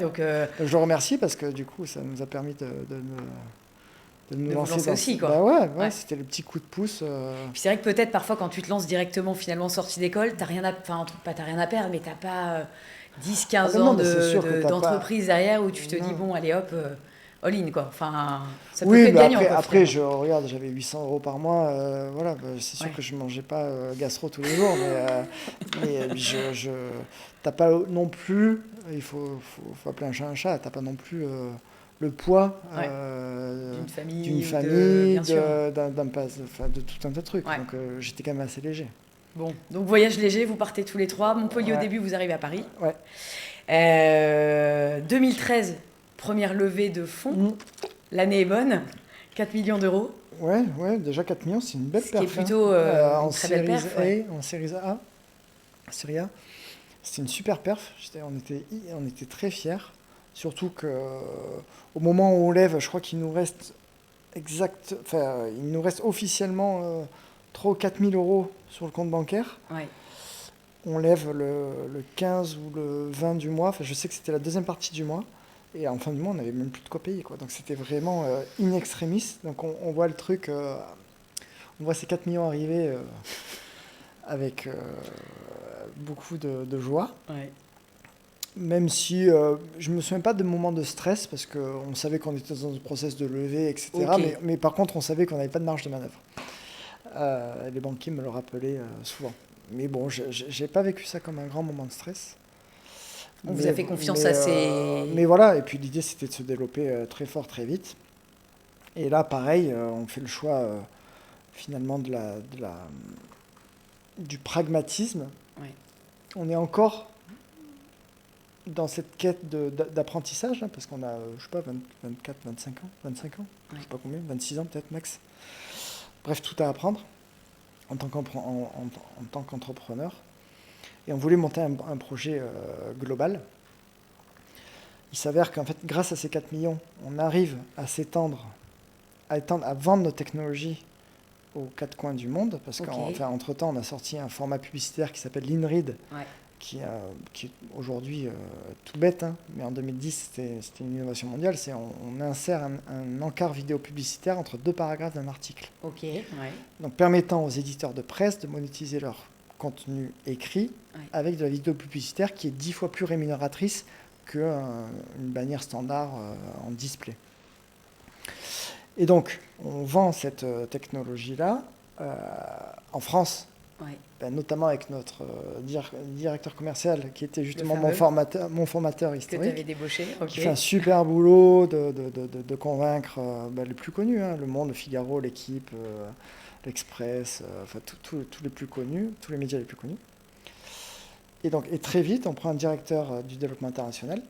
Donc je le remercie parce que du coup ça nous a permis de nous lancer dans aussi, quoi. Bah ouais, c'était le petit coup de pouce. Puis c'est vrai que peut-être parfois quand tu te lances directement finalement sorti d'école, t'as rien à perdre, mais t'as pas 10-15 ans d'entreprise derrière où tu te dis bon allez hop, all-in quoi. Enfin, ça peut être gagnant. Après j'avais 800 € par mois, voilà, c'est sûr que je mangeais pas gastro tous les jours, mais t'as pas non plus, il faut appeler un chat un chat, t'as pas non plus le poids d'une famille, de tout un tas de trucs. Donc j'étais quand même assez léger. Bon, donc voyage léger, vous partez tous les trois. Montpellier au début, vous arrivez à Paris. Ouais. 2013, première levée de fonds. L'année est bonne, 4 millions d'euros. Ouais, déjà 4 millions, c'est une belle perf. C'est plutôt une très belle perf. En série A, Serie A, c'était une super perf. On était très fiers. Surtout qu'au moment où on lève, je crois qu'il nous reste officiellement 3 ou 4 000 € sur le compte bancaire. Ouais. On lève le 15 ou le 20 du mois. Enfin, je sais que c'était la deuxième partie du mois. Et en fin du mois, on n'avait même plus de quoi payer, quoi. Donc c'était vraiment in extremis. Donc on voit le truc, on voit ces 4 millions arriver avec beaucoup de joie. Ouais. Même si je ne me souviens pas de moments de stress, parce qu'on savait qu'on était dans un process de levée, etc. Okay. Mais par contre, on savait qu'on n'avait pas de marge de manœuvre. Les banquiers me le rappelaient souvent. Mais bon, je n'ai pas vécu ça comme un grand moment de stress. On vous a fait confiance assez... Mais voilà, et puis l'idée, c'était de se développer très fort, très vite. Et là, pareil, on fait le choix, finalement, du pragmatisme. Ouais. On est encore dans cette quête d'apprentissage, hein, parce qu'on a, je sais pas, 24, 25 ans, je sais pas combien, 26 ans peut-être max. Bref, tout à apprendre. en tant qu'entrepreneur. Et on voulait monter un projet global. Il s'avère qu'en fait, grâce à ces 4 millions, on arrive à à vendre nos technologies aux 4 coins du monde. Parce qu'entre-temps, on a sorti un format publicitaire qui s'appelle l'InRead, qui est aujourd'hui tout bête, hein, mais en 2010, c'était une innovation mondiale. On insère un encart vidéo publicitaire entre 2 paragraphes d'un article. Donc, permettant aux éditeurs de presse de monétiser leur contenu écrit avec de la vidéo publicitaire qui est 10 fois plus rémunératrice qu'une bannière standard en display. Et donc, on vend cette technologie-là en France, notamment avec notre directeur commercial, qui était justement mon formateur historique. Que tu avais débauché. Qui fait un super boulot de convaincre les plus connus, hein, Le Monde, Le Figaro, L'Équipe, L'Express, tous les plus connus, tous les médias les plus connus. Et très vite, on prend un directeur du développement international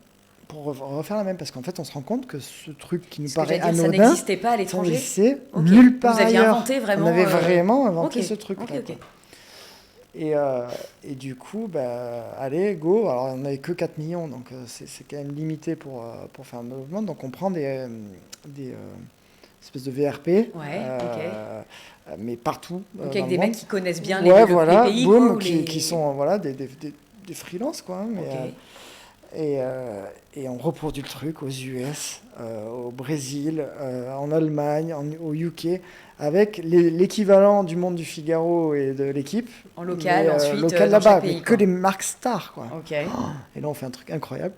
pour refaire la même, parce qu'en fait, on se rend compte que ce truc qui nous paraît anodin, ça n'existait pas à l'étranger. C'est nulle part ailleurs. Vous aviez inventé vraiment. On avait vraiment inventé ce truc. Et du coup, allez, go. Alors, on n'avait que 4 millions, donc c'est quand même limité pour faire un mouvement. Donc, on prend des espèces de VRP, mais partout. Donc, avec des mecs qui connaissent bien les pays. Boom, qui sont des freelances, quoi. Mais, et on reproduit le truc aux US, au Brésil, en Allemagne, au UK, avec l'équivalent du Monde du Figaro et de L'Équipe. En local, ensuite, local là-bas, mais que des marques stars, quoi. Et là, on fait un truc incroyable.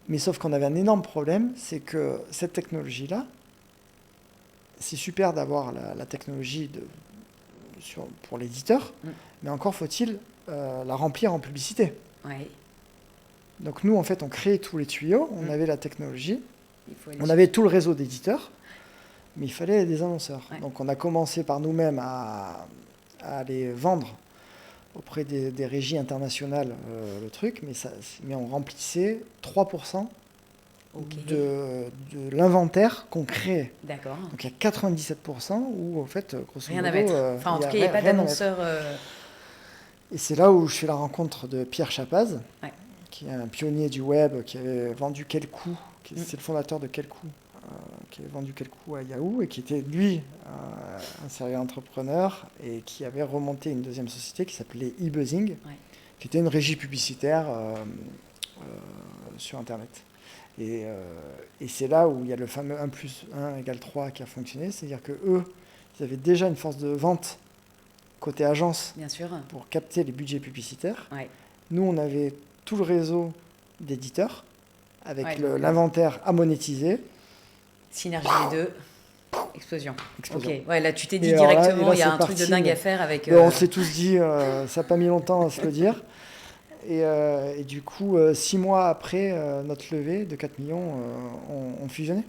Mais sauf qu'on avait un énorme problème, c'est que cette technologie-là, c'est super d'avoir la technologie pour l'éditeur, mais encore faut-il la remplir en publicité. Donc nous, en fait, on créait tous les tuyaux, on avait la technologie, on avait tout le réseau d'éditeurs, mais il fallait des annonceurs. Donc on a commencé par nous-mêmes à aller vendre auprès des régies internationales le truc, mais on remplissait 3% de l'inventaire qu'on créait. D'accord. Donc il y a 97% où, en fait, grosso modo... Rien à mettre. En tout cas, il n'y a pas d'annonceur... Et c'est là où je fais la rencontre de Pierre Chapaz, qui est un pionnier du web, qui avait vendu Quelcou, c'est le fondateur de Quelcou, qui avait vendu Quelcou à Yahoo, et qui était, lui, un sérieux entrepreneur, et qui avait remonté une deuxième société qui s'appelait eBuzzing, qui était une régie publicitaire sur Internet. Et c'est là où il y a le fameux 1 + 1 = 3 qui a fonctionné, c'est-à-dire qu'eux, ils avaient déjà une force de vente côté agence, bien sûr, pour capter les budgets publicitaires. Nous, on avait tout le réseau d'éditeurs, avec l'inventaire à monétiser. Synergie des deux. Explosion. Là, tu t'es dit directement, il y a un truc de dingue à faire avec... On s'est tous dit, ça n'a pas mis longtemps à se le dire. Et du coup, 6 mois après notre levée de 4 millions, on fusionnait.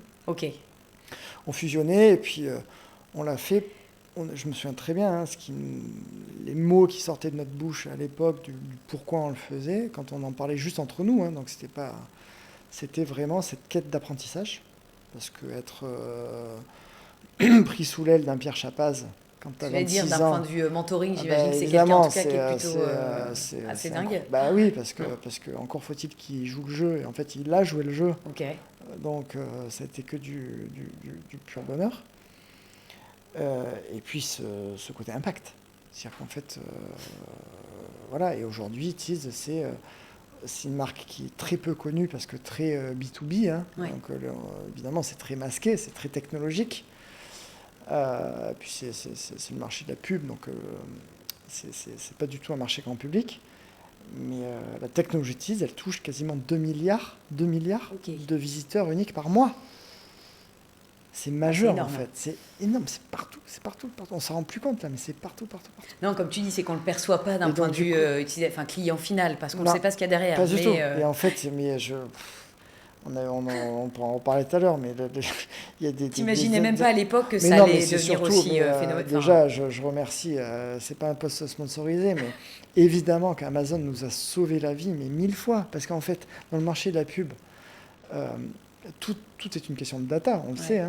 On fusionnait, et puis on l'a fait... je me souviens très bien, les mots qui sortaient de notre bouche à l'époque, du pourquoi on le faisait, quand on en parlait juste entre nous, donc c'était vraiment cette quête d'apprentissage, parce qu'être pris sous l'aile d'un Pierre Chapaz quand tu as 26 ans... d'un point de vue mentoring, j'imagine que c'est quelqu'un en tout cas qui est plutôt assez dingue. Oui, parce que encore faut-il qu'il joue le jeu, et en fait il a joué le jeu, donc ça a été que du pur bonheur. Et puis ce côté impact. C'est-à-dire qu'en fait, et aujourd'hui, Tease, c'est une marque qui est très peu connue parce que très B2B. Donc évidemment, c'est très masqué, c'est très technologique. Puis c'est le marché de la pub, donc c'est pas du tout un marché grand public. Mais la technologie Tease, elle touche quasiment 2 milliards de visiteurs uniques par mois. C'est majeur, en fait. C'est énorme, c'est partout. On s'en rend plus compte, là, mais c'est partout. Non, comme tu dis, c'est qu'on ne le perçoit pas d'un point de vue client final, parce qu'on ne sait pas ce qu'il y a derrière. Pas du tout. Et en fait, on pourra en reparler tout à l'heure, mais il y a des... T'imaginais même pas à l'époque que ça allait devenir aussi phénoménal. Déjà, je remercie, c'est pas un post sponsorisé, mais évidemment qu'Amazon nous a sauvé la vie, mais 1000 fois, parce qu'en fait, dans le marché de la pub, tout est une question de data, on le sait.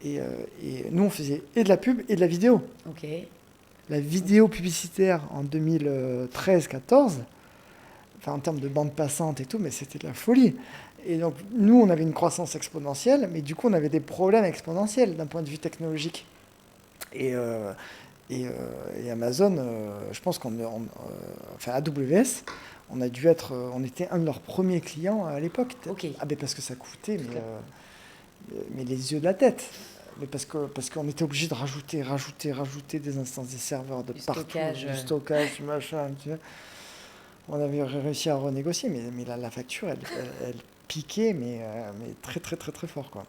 Et nous, on faisait et de la pub et de la vidéo. Ok. La vidéo publicitaire en 2013-14, enfin en termes de bande passante et tout, mais c'était de la folie. Et donc, nous, on avait une croissance exponentielle, mais du coup, on avait des problèmes exponentiels d'un point de vue technologique. Et, euh, et Amazon, je pense enfin AWS, on a dû être, on était un de leurs premiers clients à l'époque. Ok. Ah ben parce que ça coûtait, mais les yeux de la tête. Mais parce qu'on était obligé de rajouter des instances, des serveurs de Du partout, stockage. du stockage, du machin. Tu vois. On avait réussi à renégocier, mais la facture, elle piquait, mais très, très, très, très fort, quoi.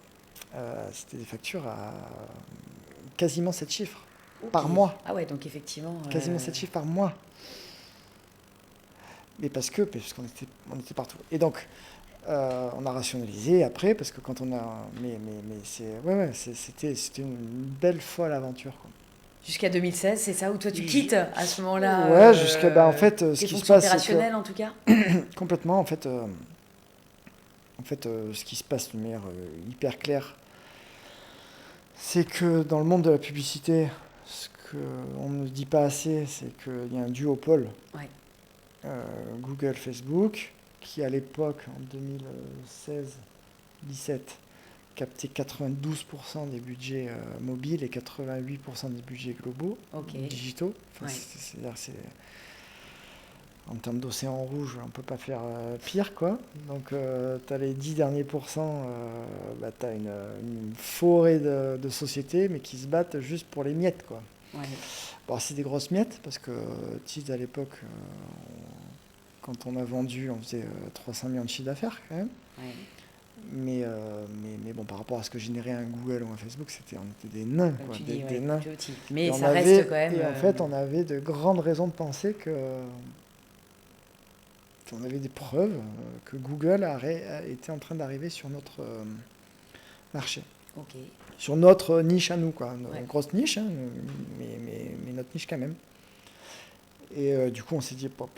C'était des factures à quasiment 7 chiffres par mois. Ah ouais, donc effectivement. Quasiment 7 chiffres par mois. Mais parce qu'on était partout. Et donc, on a rationalisé après, parce que quand on a. Mais c'était une belle, folle aventure, quoi. Jusqu'à 2016, c'est ça où toi tu quittes à ce moment-là Ouais, jusqu'à. En fait, ce tes qui se fonctions passe. opérationnelles en tout cas. Complètement, en fait, ce qui se passe de manière hyper claire, c'est que dans le monde de la publicité, ce qu'on ne dit pas assez, c'est qu'il y a un duopole. Ouais. Google, Facebook, qui à l'époque, en 2016-17, captait 92% des budgets mobiles et 88% des budgets globaux, digitaux. Enfin, Ouais. c'est en termes d'océan rouge, on ne peut pas faire pire, quoi. Donc, tu as les 10 derniers pourcents, tu as une forêt de sociétés, mais qui se battent juste pour les miettes, quoi. Ouais. Bon, c'est des grosses miettes, parce que Teads, à l'époque, quand on a vendu, on faisait 300 millions de chiffre d'affaires, quand même. Ouais. Mais bon, par rapport à ce que générait un Google ou un Facebook, on était des nains, Comme quoi, tu dis, des nains. mais Et ça reste quand même. Et en fait, on avait de grandes raisons de penser qu'on avait des preuves que Google était en train d'arriver sur notre marché. Ok. Sur notre niche à nous, quoi. Ouais. Une grosse niche, hein, mais notre niche quand même. Et du coup, on s'est dit, pop,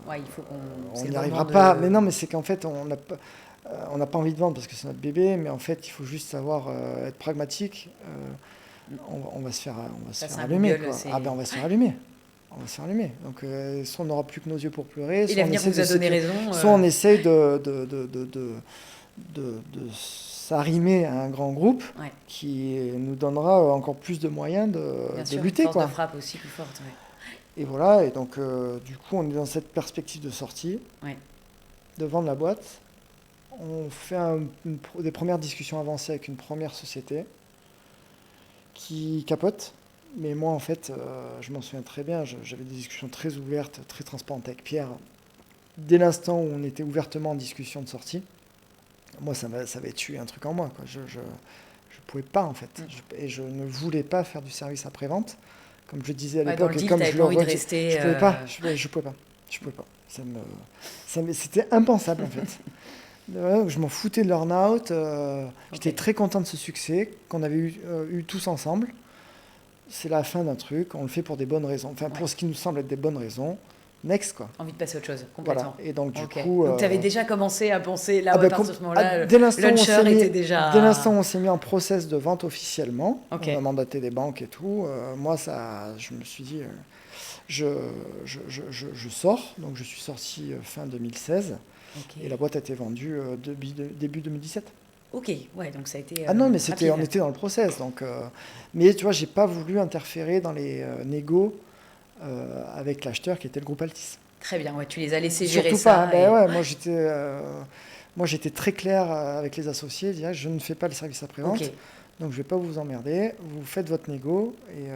Ouais, il faut qu'on. on n'y arrivera pas. Mais non, mais c'est qu'en fait, on n'a pas envie de vendre parce que c'est notre bébé, mais en fait, il faut juste savoir être pragmatique. On va se faire allumer, Google, quoi. Ah ben, on va se faire allumer. On va se faire allumer. Donc, soit on n'aura plus que nos yeux pour pleurer, Et soit l'avenir vous a donné raison. soit on essaye de s'arrimer à un grand groupe qui nous donnera encore plus de moyens de lutter, une force quoi. de frappe aussi plus forte. Ouais. Et voilà, et donc du coup on est dans cette perspective de sortie, de vendre la boîte. On fait des premières discussions avancées avec une première société qui capote. Mais moi en fait, je m'en souviens très bien, j'avais des discussions très ouvertes, très transparentes avec Pierre. Dès l'instant où on était ouvertement en discussion de sortie, moi ça avait tué un truc en moi, quoi. Je pouvais pas en fait. Et je ne voulais pas faire du service après-vente. Comme je disais à l'époque, et comme je le redis, je pouvais pas. C'était impensable en fait. Je m'en foutais de l'earn-out. J'étais très content de ce succès qu'on avait eu tous ensemble. C'est la fin d'un truc, on le fait pour des bonnes raisons. Enfin, pour ce qui nous semble être des bonnes raisons. Next, quoi. Envie de passer à autre chose, complètement. Voilà. Et donc, du coup. Donc, tu avais déjà commencé à penser, là, à partir de ce moment-là, dès l'instant où on s'est mis en process de vente officiellement, on a mandaté des banques et tout, moi, je me suis dit, je sors. Donc, je suis sorti fin 2016. Et la boîte a été vendue début 2017. Ok, ouais, donc ça a été. Ah non, mais on était dans le process. Donc, mais tu vois, j'ai pas voulu interférer dans les négos avec l'acheteur qui était le groupe Altis. Très bien, ouais, tu les as laissés gérer surtout ça. Pas. Moi, j'étais très clair avec les associés. Je ne fais pas le service après-vente, donc je vais pas vous emmerder. Vous faites votre négo et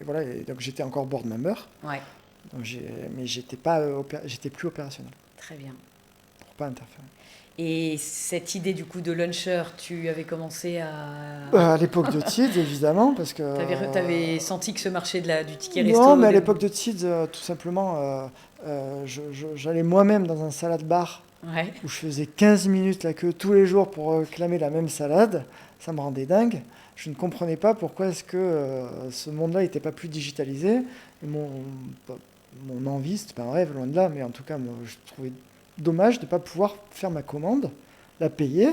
voilà. Et donc j'étais encore board member. Ouais. Donc, mais j'étais plus opérationnel. Très bien. Pour pas interférer. Et cette idée du coup de launcher, tu avais commencé à... À l'époque de Teads, évidemment, parce que... T'avais senti que ce marché du ticket resto... Non, mais à l'époque de Teads, tout simplement, j'allais moi-même dans un salade bar où je faisais 15 minutes la queue tous les jours pour réclamer la même salade. Ça me rendait dingue. Je ne comprenais pas pourquoi est-ce que ce monde-là n'était pas plus digitalisé. Et mon envie, c'était pas un rêve, loin de là, mais en tout cas, moi, je trouvais dommage de ne pas pouvoir faire ma commande, la payer,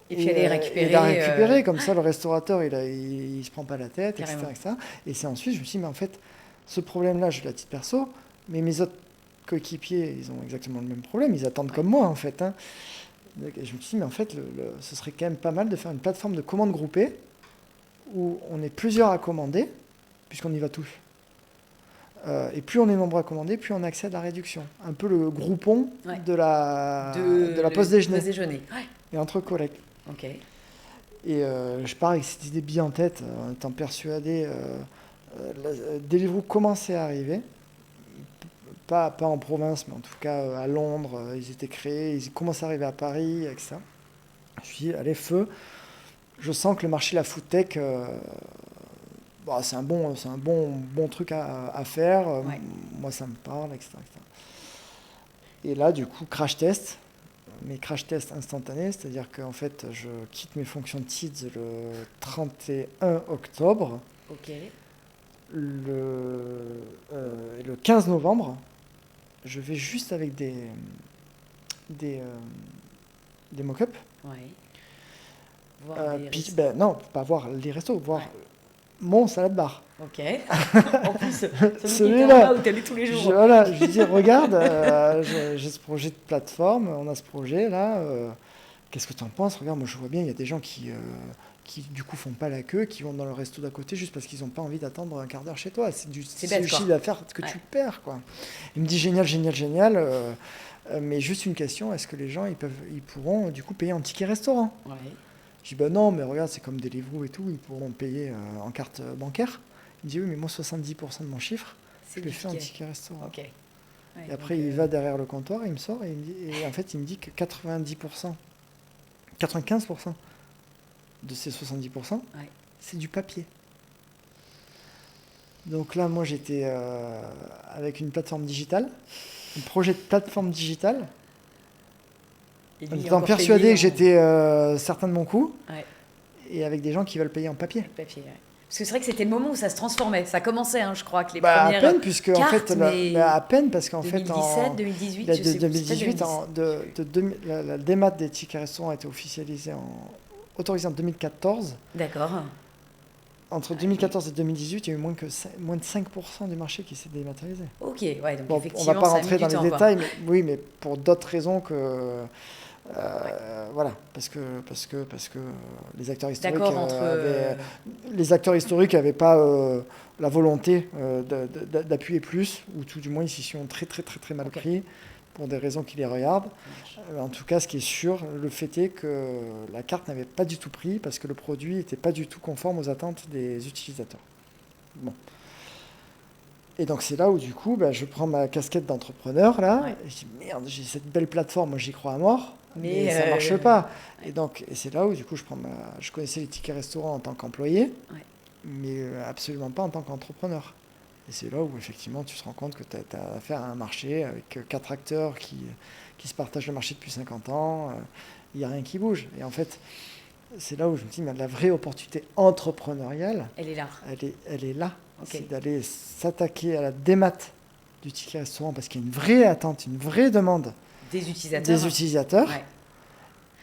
Et puis aller récupérer. Et la récupérer, comme ça le restaurateur il se prend pas la tête, etc., Carrément. etc. Et c'est ensuite, je me suis dit, mais en fait, ce problème-là, je l'ai à titre perso, mais mes autres coéquipiers, ils ont exactement le même problème, ils attendent comme moi, en fait. Hein. Et je me suis dit, mais en fait, ce serait quand même pas mal de faire une plateforme de commande groupée où on est plusieurs à commander, puisqu'on y va tous. Et plus on est nombreux à commander, plus on a accès à de la réduction. Un peu le groupon Ouais. de la pause déjeuner. Pause déjeuner. Ouais. Et entre collègues. Ok. Et je pars avec cette idée bien en tête, en étant persuadé. Deliveroo commençait à arriver. Pas en province, mais en tout cas à Londres, ils étaient créés, ils commençaient à arriver à Paris, avec ça. Je me suis dit, allez, feu. Je sens que le marché de la food tech, c'est un bon truc à faire. Ouais. Moi, ça me parle, etc., etc. Et là, du coup, crash test. Mais crash test instantané, c'est-à-dire qu'en fait, je quitte mes fonctions de TIDS le 31 octobre. Ok. Le 15 novembre, je vais juste avec des mock-ups. Ouais. Voir les restos. Non, pas voir les restos, voir Ouais. mon salade bar. Ok. En plus, celui Celui-là. où tu allais tous les jours. Je lui dis, regarde, j'ai ce projet de plateforme, on a ce projet-là. Qu'est-ce que tu en penses? Regarde, moi je vois bien, il y a des gens qui du coup font pas la queue, qui vont dans le resto d'à côté juste parce qu'ils n'ont pas envie d'attendre un quart d'heure chez toi. C'est du bête, chiffre quoi. d'affaires que tu perds, quoi. Il me dit génial, génial, génial. Mais juste une question, est-ce que les gens ils pourront du coup payer en ticket restaurant? Ouais. Je dis bah non, mais regarde, c'est comme Deliveroo et tout, ils pourront payer en carte bancaire. Il me dit oui, mais moi 70% de mon chiffre, je le fais en ticket restaurant. Ok. Ouais, Et après, donc, il va derrière le comptoir, il me sort et, et en fait, il me dit que 95% de ces 70%, Ouais. c'est du papier. Donc là, moi, j'étais avec une plateforme digitale, un projet de plateforme digitale, Et en lui, étant encore persuadé payé que j'étais certain de mon coup, Ouais. et avec des gens qui veulent payer en papier. Le papier, ouais. Parce que c'est vrai que c'était le moment où ça se transformait. Ça commençait, hein, je crois, que les À premières peine, puisque en cartes, fait, mais à peine parce qu'en 2017, fait, 2018, de je sais plus, 2018, peut-être la démat des tickets restaurants a été autorisée en 2014. D'accord. Entre 2014 et 2018, il y a eu moins de 5% du marché qui s'est dématérialisé. Ok, ouais, donc Bon, on effectivement, ne va pas ça a mis rentrer du dans les temps, quoi. détails, mais, oui, mais pour d'autres raisons que... Voilà, parce que les acteurs historiques D'accord, entre... n'avaient pas la volonté d'appuyer plus, ou tout du moins ils s'y sont très très très très mal Ok. pris pour des raisons qui les regardent. En tout cas, ce qui est sûr, le fait est que la carte n'avait pas du tout pris parce que le produit n'était pas du tout conforme aux attentes des utilisateurs. Bon. Et donc c'est là où du coup, je prends ma casquette d'entrepreneur là, Ouais. et je dis merde, j'ai cette belle plateforme, moi j'y crois à mort, mais ça Mais, marche pas. ouais. Et c'est là où du coup je connaissais les tickets restaurants en tant qu'employé, Ouais. mais absolument pas en tant qu'entrepreneur. Et c'est là où effectivement tu te rends compte que tu as affaire à un marché avec 4 acteurs qui se partagent le marché depuis 50 ans, il n'y a rien qui bouge. Et en fait, c'est là où je me dis, mais la vraie opportunité entrepreneuriale, Elle est là. elle est là. Ok. C'est d'aller s'attaquer à la démat du ticket restaurant parce qu'il y a une vraie attente, une vraie demande Des utilisateurs. des utilisateurs. Ouais.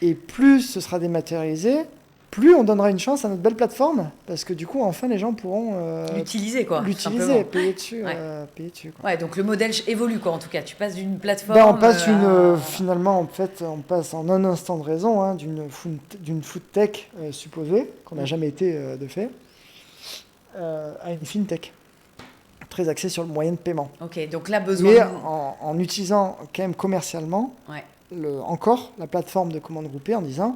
Et plus ce sera dématérialisé, plus on donnera une chance à notre belle plateforme parce que du coup, enfin, les gens pourront L'utiliser, quoi. l'utiliser, simplement. payer dessus. Ouais. Quoi. Ouais, donc le modèle évolue, quoi, en tout cas. Tu passes d'une plateforme... On passe à- finalement, en fait, on passe en un instant de raison d'une food tech supposée, qu'on n'a jamais été de fait, à une fintech, très axée sur le moyen de paiement. Ok, donc là, besoin... Mais en utilisant quand même commercialement Ouais. encore la plateforme de commande groupée en disant,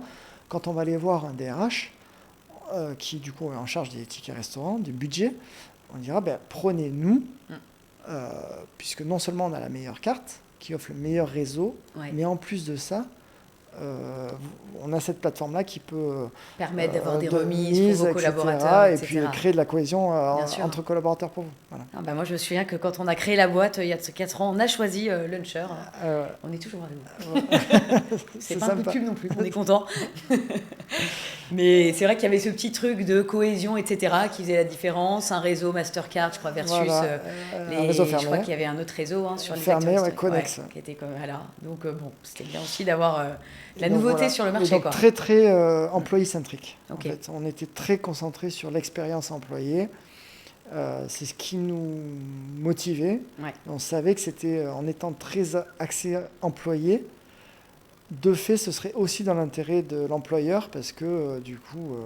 quand on va aller voir un DRH, qui du coup est en charge des tickets restaurants, du budget, on dira, prenez-nous, puisque non seulement on a la meilleure carte, qui offre le meilleur réseau, Ouais. mais en plus de ça, on a cette plateforme-là qui peut Permettre d'avoir des de remises pour vos etc., collaborateurs, et etc. puis créer de la cohésion Bien sûr. entre collaborateurs pour vous. Voilà. Ah bah moi, je me souviens que quand on a créé la boîte, il y a 4 ans, on a choisi Luncher. Euh, On est toujours avec vous. C'est C'est pas un coup de sympa. pub non plus, on est content. Mais c'est vrai qu'il y avait ce petit truc de cohésion, etc., qui faisait la différence. Un réseau Mastercard, je crois, versus Voilà, un réseau fermé. Je crois qu'il y avait un autre réseau sur les Fermé, acteurs ouais, historiques, Connex. qui était comme voilà. Donc bon, c'était bien aussi d'avoir La nouveauté sur le marché, donc, quoi. très, très employé-centrique. Ok. En fait. On était très concentré sur l'expérience employée. C'est ce qui nous motivait. Ouais. On savait que c'était en étant très axé employé, de fait, ce serait aussi dans l'intérêt de l'employeur parce que du coup,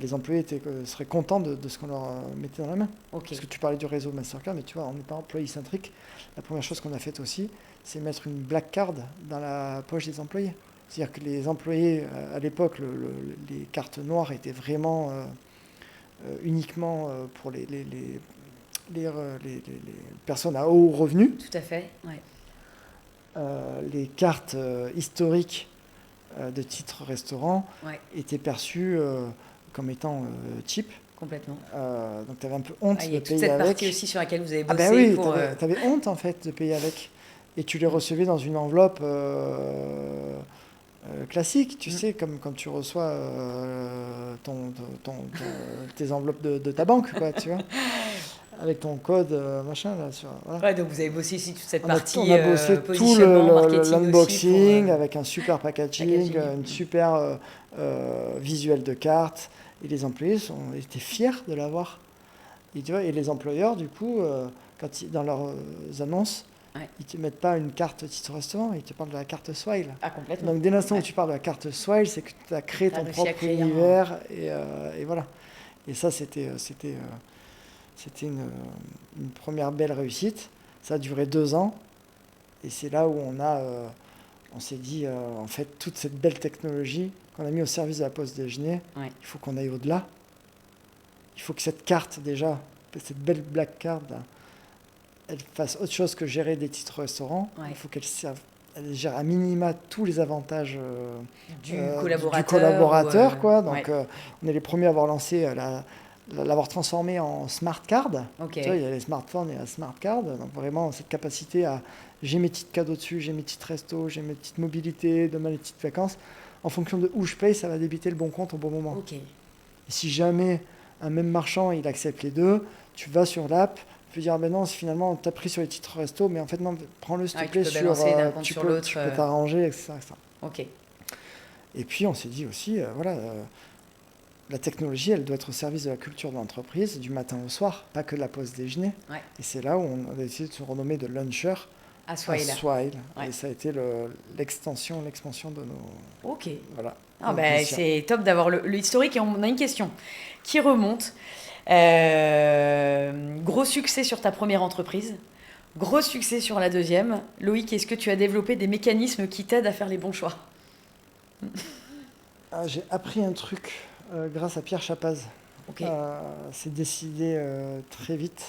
les employés seraient contents de ce qu'on leur mettait dans la main. Ok. Parce que tu parlais du réseau Mastercard, mais tu vois, en étant employé-centrique, la première chose qu'on a faite aussi, c'est mettre une black card dans la poche des employés. C'est-à-dire que les employés, à l'époque, les cartes noires étaient vraiment uniquement pour les personnes à haut revenu. Tout à fait. Ouais. Les cartes historiques de titres restaurant Ouais. étaient perçues comme étant cheap. Complètement. Donc tu avais un peu honte Il y a de toute payer cette avec. partie aussi sur laquelle vous avez bossé. Ah ben oui, pour, tu avais honte en fait de payer avec. Et tu les recevais dans une enveloppe classique, tu sais, comme quand tu reçois tes enveloppes de ta banque, quoi, tu vois, avec ton code, machin, là. Voilà. Ouais, donc vous avez bossé ici toute cette On partie a bossé tout positionnement, marketing l'unboxing aussi avec un super packaging, une super visuel de carte. Et les employés étaient fiers de l'avoir. Et, tu vois, et les employeurs, du coup, dans leurs annonces, ils ne te mettent pas une carte titre restaurant, ils te parlent de la carte Swile. Ah, complètement. Donc dès l'instant où tu parles de la carte Swile, c'est que tu as créé ton propre univers. Et voilà. Et ça, c'était une première belle réussite. Ça a duré 2 ans. Et c'est là où on s'est dit, en fait, toute cette belle technologie qu'on a mis au service de la pause déjeuner, il faut qu'on aille au-delà. Il faut que cette carte, déjà, cette belle black card, là, elle fasse autre chose que gérer des titres restaurants. Il faut qu'elle serve, elle gère à minima tous les avantages du collaborateur. Du collaborateur quoi. Donc, on est les premiers à avoir lancé l'avoir transformé en smart card. Okay. Tu vois, il y a les smartphones et la smart card. Donc vraiment, cette capacité à j'ai mes petits cadeaux dessus, j'ai mes petites restos, j'ai mes petites mobilités, demain les petites vacances. En fonction de où je paye, ça va débiter le bon compte au bon moment. Okay. Et si jamais un même marchand, il accepte les deux, tu vas sur l'app, tu peux dire, ben non, finalement, tu as pris sur les titres resto, mais en fait, non, prends-le s'il te plaît sur tu peux t'arranger, etc. Ok. Et puis, on s'est dit aussi, la technologie, elle doit être au service de la culture de l'entreprise, du matin au soir, pas que de la pause déjeuner. Ouais. Et c'est là où on a décidé de se renommer de Luncher à Swile. Et ça a été l'expansion de nos... Ok. Voilà. Ah ben, c'est top d'avoir le historique. Et on a une question qui remonte. Gros succès sur ta première entreprise, gros succès sur la deuxième. Loïc, est-ce que tu as développé des mécanismes qui t'aident à faire les bons choix? J'ai appris un truc grâce à Pierre Chapaz. Okay. C'est décidé très vite.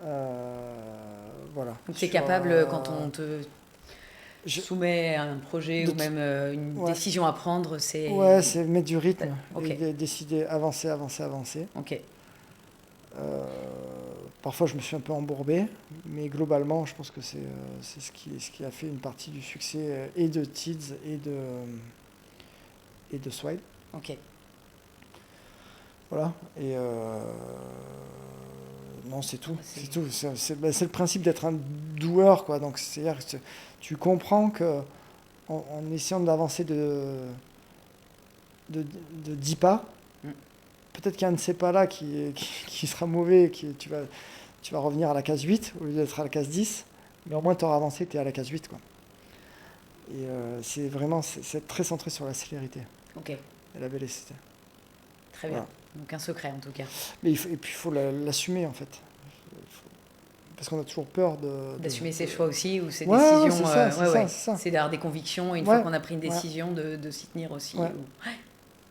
Voilà. Donc c'est capable quand on te soumet un projet ou même une décision à prendre, c'est... Ouais, c'est mettre du rythme et décider, avancer. Ok. Parfois, je me suis un peu embourbé, mais globalement, je pense que c'est ce qui a fait une partie du succès et de Tids et de Swile. Ok. Voilà. Et non, c'est tout. C'est tout. C'est le principe d'être un doueur, quoi. Donc, c'est-à-dire que tu comprends que en essayant d'avancer de 10 pas, peut-être qu'il y a un de ces pas-là qui sera mauvais, tu vas revenir à la case 8 au lieu d'être à la case 10, mais au moins tu auras avancé, tu es à la case 8, quoi. Et c'est vraiment c'est très centré sur la célérité. Ok. Et la vélocité. Très bien. Voilà. Donc un secret en tout cas. Mais et puis il faut l'assumer en fait. Parce qu'on a toujours peur d'assumer ses choix aussi, ou ses décisions. C'est ça. C'est d'avoir des convictions, et une fois qu'on a pris une décision, de s'y tenir aussi.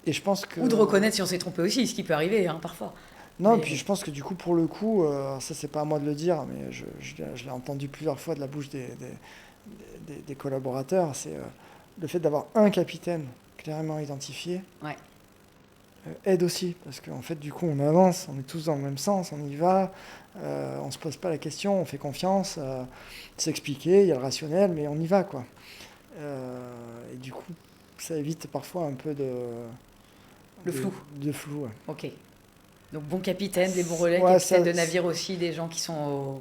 Et je pense que... Ou de reconnaître si on s'est trompé aussi, ce qui peut arriver parfois. Non, et puis je pense que du coup, pour le coup, ça c'est pas à moi de le dire, mais je l'ai entendu plusieurs fois de la bouche des collaborateurs, c'est le fait d'avoir un capitaine clairement identifié. Ouais. Aide aussi, parce qu'en fait, du coup, on avance, on est tous dans le même sens, on y va, on se pose pas la question, on fait confiance, s'expliquer, il y a le rationnel, mais on y va, quoi. Et du coup, ça évite parfois un peu le flou. De flou, ouais. Ok. Donc bon capitaine, des bons relais, capitaine de navire aussi, des gens qui sont au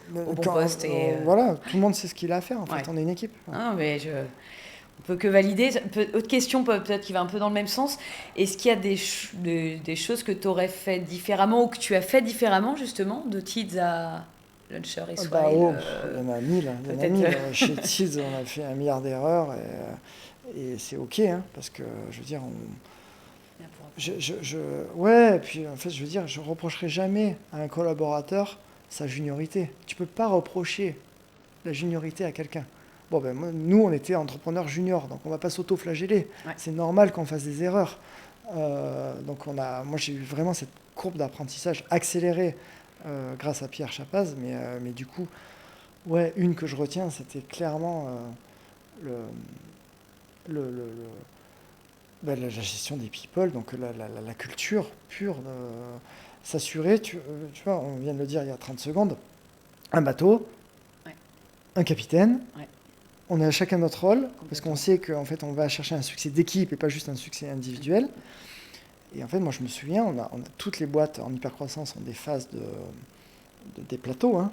bon poste. Voilà, tout le monde sait ce qu'il a à faire, en fait, on est une équipe. Ah, mais On peut que valider. Autre question, peut-être qui va un peu dans le même sens. Est-ce qu'il y a des choses que tu aurais fait différemment ou que tu as fait différemment, justement, de Tids à Launcher et Swile il y en a 1000. Il y en a 1000. Chez Tids, on a fait 1 milliard d'erreurs et c'est OK, hein, parce que, je veux dire, ouais, et puis en fait, je veux dire, je reprocherai jamais à un collaborateur sa juniorité. Tu peux pas reprocher la juniorité à quelqu'un. Bon, ben, nous, on était entrepreneurs juniors, donc on va pas s'auto-flageller. Ouais. C'est normal qu'on fasse des erreurs. Donc moi, j'ai eu vraiment cette courbe d'apprentissage accélérée grâce à Pierre Chapaz, mais du coup, ouais, une que je retiens, c'était clairement la gestion des people, donc la culture pure, s'assurer, tu vois, on vient de le dire il y a 30 secondes, un bateau, ouais. Un capitaine, ouais. On a chacun notre rôle, parce qu'on sait qu'en fait on va chercher un succès d'équipe et pas juste un succès individuel. Et en fait, moi je me souviens, on a toutes les boîtes en hypercroissance ont des phases des plateaux, hein.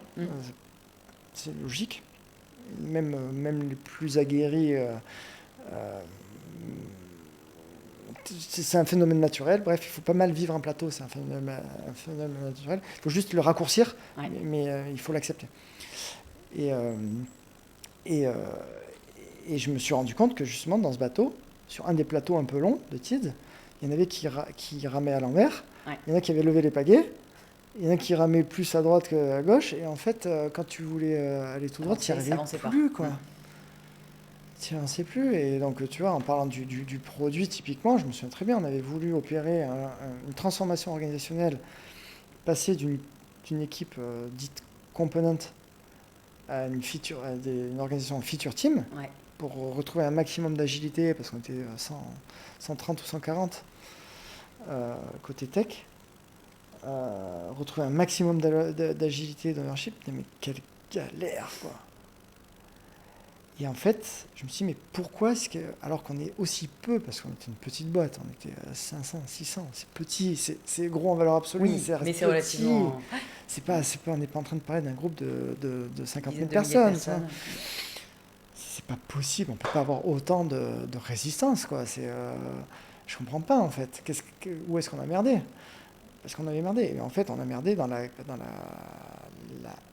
C'est logique. Même les plus aguerris, c'est un phénomène naturel. Bref, il faut pas mal vivre un plateau, c'est un phénomène naturel. Il faut juste le raccourcir, ouais. mais il faut l'accepter. Et je me suis rendu compte que justement dans ce bateau, sur un des plateaux un peu longs de Tids, il y en avait qui ramaient à l'envers, ouais. Il y en a qui avaient levé les pagaies, il y en a qui ramaient plus à droite qu'à gauche, et en fait, quand tu voulais aller tout droit, tu n'y arrivais plus, quoi. Tu n'y avançais plus, et donc tu vois, en parlant du produit typiquement, je me souviens très bien, on avait voulu opérer une transformation organisationnelle, passer d'une équipe dite component à une organisation feature team, ouais. Pour retrouver un maximum d'agilité, parce qu'on était 130 ou 140 côté tech, retrouver un maximum d'agilité, d'ownership, mais quelle galère, quoi. Et en fait, je me suis dit, mais pourquoi est-ce que, alors qu'on est aussi peu, parce qu'on était une petite boîte, on était 500, 600, c'est petit, c'est gros en valeur absolue, oui, mais c'est relativement... on n'est pas en train de parler d'un groupe de 50 000 personnes. C'est pas possible, on peut pas avoir autant de résistance, quoi. Je comprends pas, en fait. Où est-ce qu'on a merdé ? Parce qu'on avait merdé. Et en fait, on a merdé dans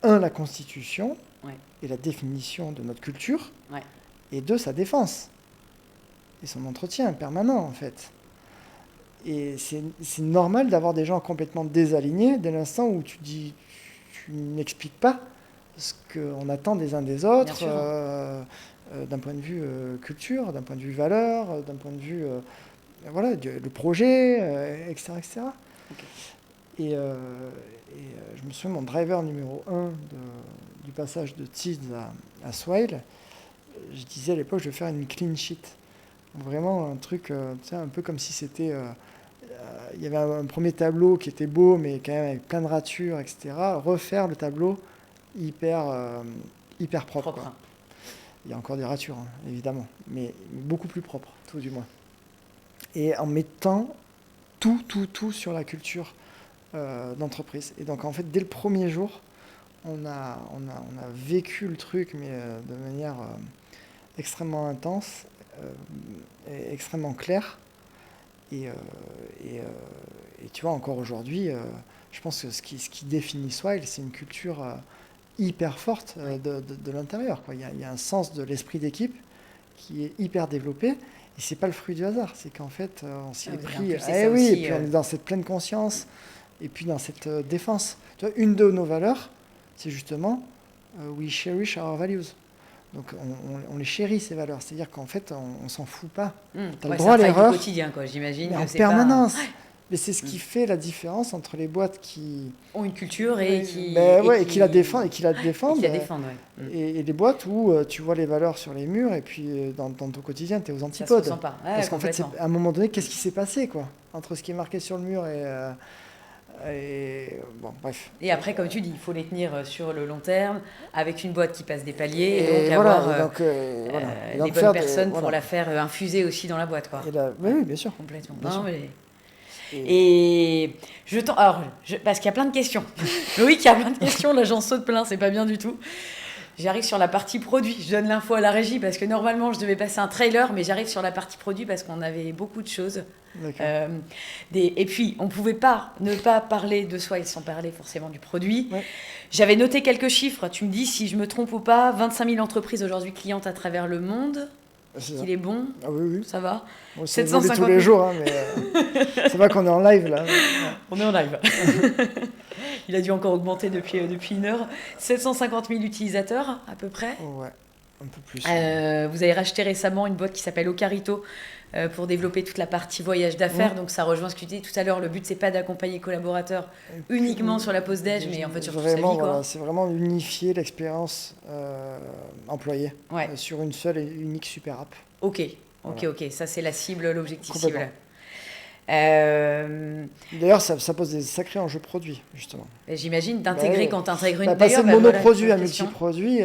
la Constitution, ouais. Et la définition de notre culture, ouais. Et 2, sa défense. Et son entretien permanent, en fait. Et c'est normal d'avoir des gens complètement désalignés dès l'instant où tu n'expliques pas ce qu'on attend des uns des autres, d'un point de vue culture, d'un point de vue valeur, d'un point de vue le projet, etc. etc. Okay. Et je me souviens, mon driver numéro 1 du passage de Tids à Swile, je disais à l'époque, je vais faire une clean sheet. Vraiment un truc, un peu comme si c'était... il y avait un premier tableau qui était beau, mais quand même avec plein de ratures, etc. Refaire le tableau hyper propre. Quoi. Il y a encore des ratures, hein, évidemment, mais beaucoup plus propre, tout du moins. Et en mettant tout sur la culture d'entreprise. Et donc, en fait, dès le premier jour, on a vécu le truc, mais de manière extrêmement intense, et extrêmement claire. Et tu vois, encore aujourd'hui, je pense que ce qui définit Swile, c'est une culture hyper forte de l'intérieur, quoi. Il y a un sens de l'esprit d'équipe qui est hyper développé, et c'est pas le fruit du hasard, c'est qu'en fait, on s'y est pris, et puis on est dans cette pleine conscience, et puis dans cette défense. Tu vois, une de nos valeurs, c'est justement we cherish our values. Donc on les chérit, ces valeurs. C'est-à-dire qu'en fait, on s'en fout pas. Tu as le droit à l'erreur. C'est quotidien, quoi, j'imagine. Mais en permanence. Pas... Mais c'est ce qui fait la différence entre les boîtes qui ont une culture et qui la défendent et les boîtes où tu vois les valeurs sur les murs et puis dans ton quotidien tu es aux antipodes. Ça se ressent pas. Ouais, parce qu'en fait, à un moment donné, qu'est-ce qui s'est passé, quoi, entre ce qui est marqué sur le mur et bon, bref. Et après, comme tu dis, il faut les tenir sur le long terme avec une boîte qui passe des paliers et donc avoir les bonnes personnes pour la faire infuser aussi dans la boîte, quoi. Oui, bien sûr. Complètement. Bien sûr. Et parce qu'il y a plein de questions. Loïc, il y a plein de questions, là j'en saute plein, c'est pas bien du tout. J'arrive sur la partie produit. Je donne l'info à la régie parce que normalement, je devais passer un trailer, mais j'arrive sur la partie produit parce qu'on avait beaucoup de choses. Et puis, on ne pouvait pas ne pas parler de Swile sans parler forcément du produit. Ouais. J'avais noté quelques chiffres. Tu me dis si je me trompe ou pas. 25 000 entreprises aujourd'hui clientes à travers le monde. Il est bon. Ah oui, oui. Ça va. Bon, c'est 750 tous les jours, hein, mais ça va qu'on est en live là. On est en live. Il a dû encore augmenter depuis 1 heure. 750 000 utilisateurs à peu près. Ouais, un peu plus. Vous avez racheté récemment une boîte qui s'appelle Ocarito pour développer toute la partie voyage d'affaires. Donc ça rejoint ce que tu disais tout à l'heure. Le but, c'est pas d'accompagner les collaborateurs uniquement sur la pause déj, mais en fait sur toute sa vie. Voilà, c'est vraiment unifier l'expérience employée sur une seule et unique super app. Ok. Ça, c'est la cible, l'objectif cible. D'ailleurs, ça pose des sacrés enjeux produits, justement. J'imagine d'intégrer quand tu intègres une passer de monoproduit à multiproduit,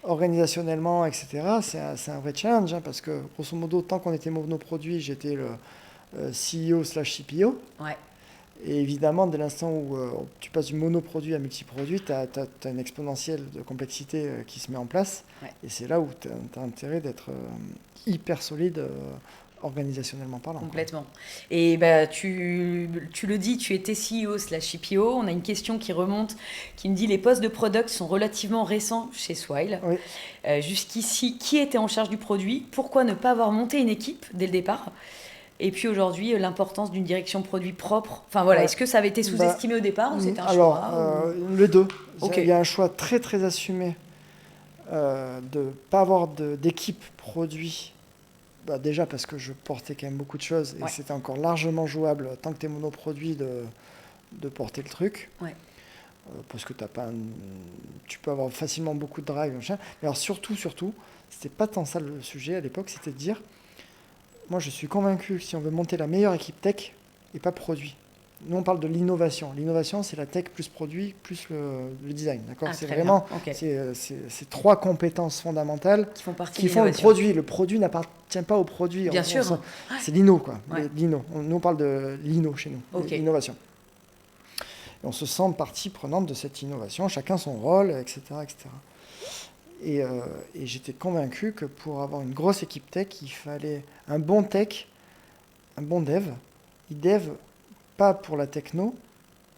organisationnellement, etc., c'est un vrai challenge, hein, parce que, grosso modo, tant qu'on était monoproduit, j'étais le CEO/CPO. Ouais. Et évidemment, dès l'instant où tu passes du monoproduit à multiproduit, tu as une exponentielle de complexité qui se met en place. Ouais. Et c'est là où tu as intérêt d'être hyper solide organisationnellement parlant. Complètement. Et tu le dis, tu étais CEO/CPO. On a une question qui remonte, qui me dit les postes de product sont relativement récents chez Swile. Oui. Jusqu'ici, qui était en charge du produit? Pourquoi ne pas avoir monté une équipe dès le départ? Et puis aujourd'hui, l'importance d'une direction produit propre. Enfin voilà, est-ce que ça avait été sous-estimé au départ ou c'était un choix les deux. Okay. Il y a un choix très très assumé de ne pas avoir d'équipe produit. Déjà parce que je portais quand même beaucoup de choses et c'était encore largement jouable tant que tu es monoproduit de porter le truc. Ouais. Parce que tu peux avoir facilement beaucoup de drive. Machin. Mais alors surtout, c'était pas tant ça le sujet à l'époque, c'était de dire, moi je suis convaincu que si on veut monter la meilleure équipe tech et pas produit, nous on parle de l'innovation. L'innovation c'est la tech plus produit plus le design. D'accord, c'est vraiment ces trois compétences fondamentales qui font le produit. Le produit n'appartient pas au produit. Bien sûr. C'est l'INO quoi. L'INO. Nous on parle de l'INO chez nous. L'innovation. Et on se sent partie prenante de cette innovation, chacun son rôle, etc. Et j'étais convaincu que pour avoir une grosse équipe tech, il fallait un bon tech, un bon dev. Il dev pas pour la techno,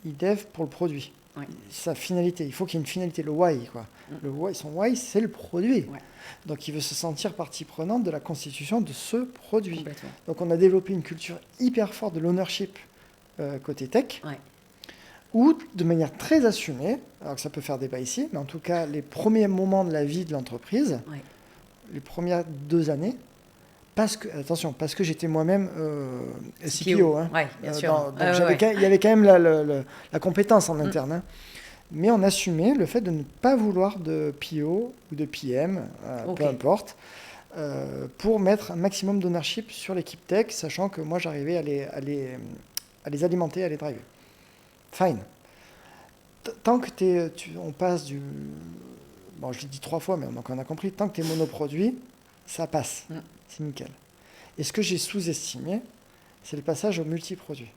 il dev pour le produit. Ouais. Sa finalité, il faut qu'il y ait une finalité, le why. Quoi. Le why, son why, c'est le produit. Ouais. Donc il veut se sentir partie prenante de la constitution de ce produit. Donc on a développé une culture hyper forte de l'ownership côté tech. Ouais. Où, de manière très assumée, alors que ça peut faire débat ici, mais en tout cas, les premiers moments de la vie de l'entreprise, les premières 2 années, parce que j'étais moi-même CPO. Hein, bien sûr. Il y avait quand même la compétence en interne. Hein, mais on assumait le fait de ne pas vouloir de PO ou de PM, peu importe, pour mettre un maximum d'ownership sur l'équipe tech, sachant que moi, j'arrivais à les alimenter, à les driver. Fine. Tant que on passe du... Bon, je l'ai dit 3 fois, mais on a compris. Tant que tu es monoproduit, ça passe. C'est nickel. Et ce que j'ai sous-estimé, c'est le passage au multiproduit.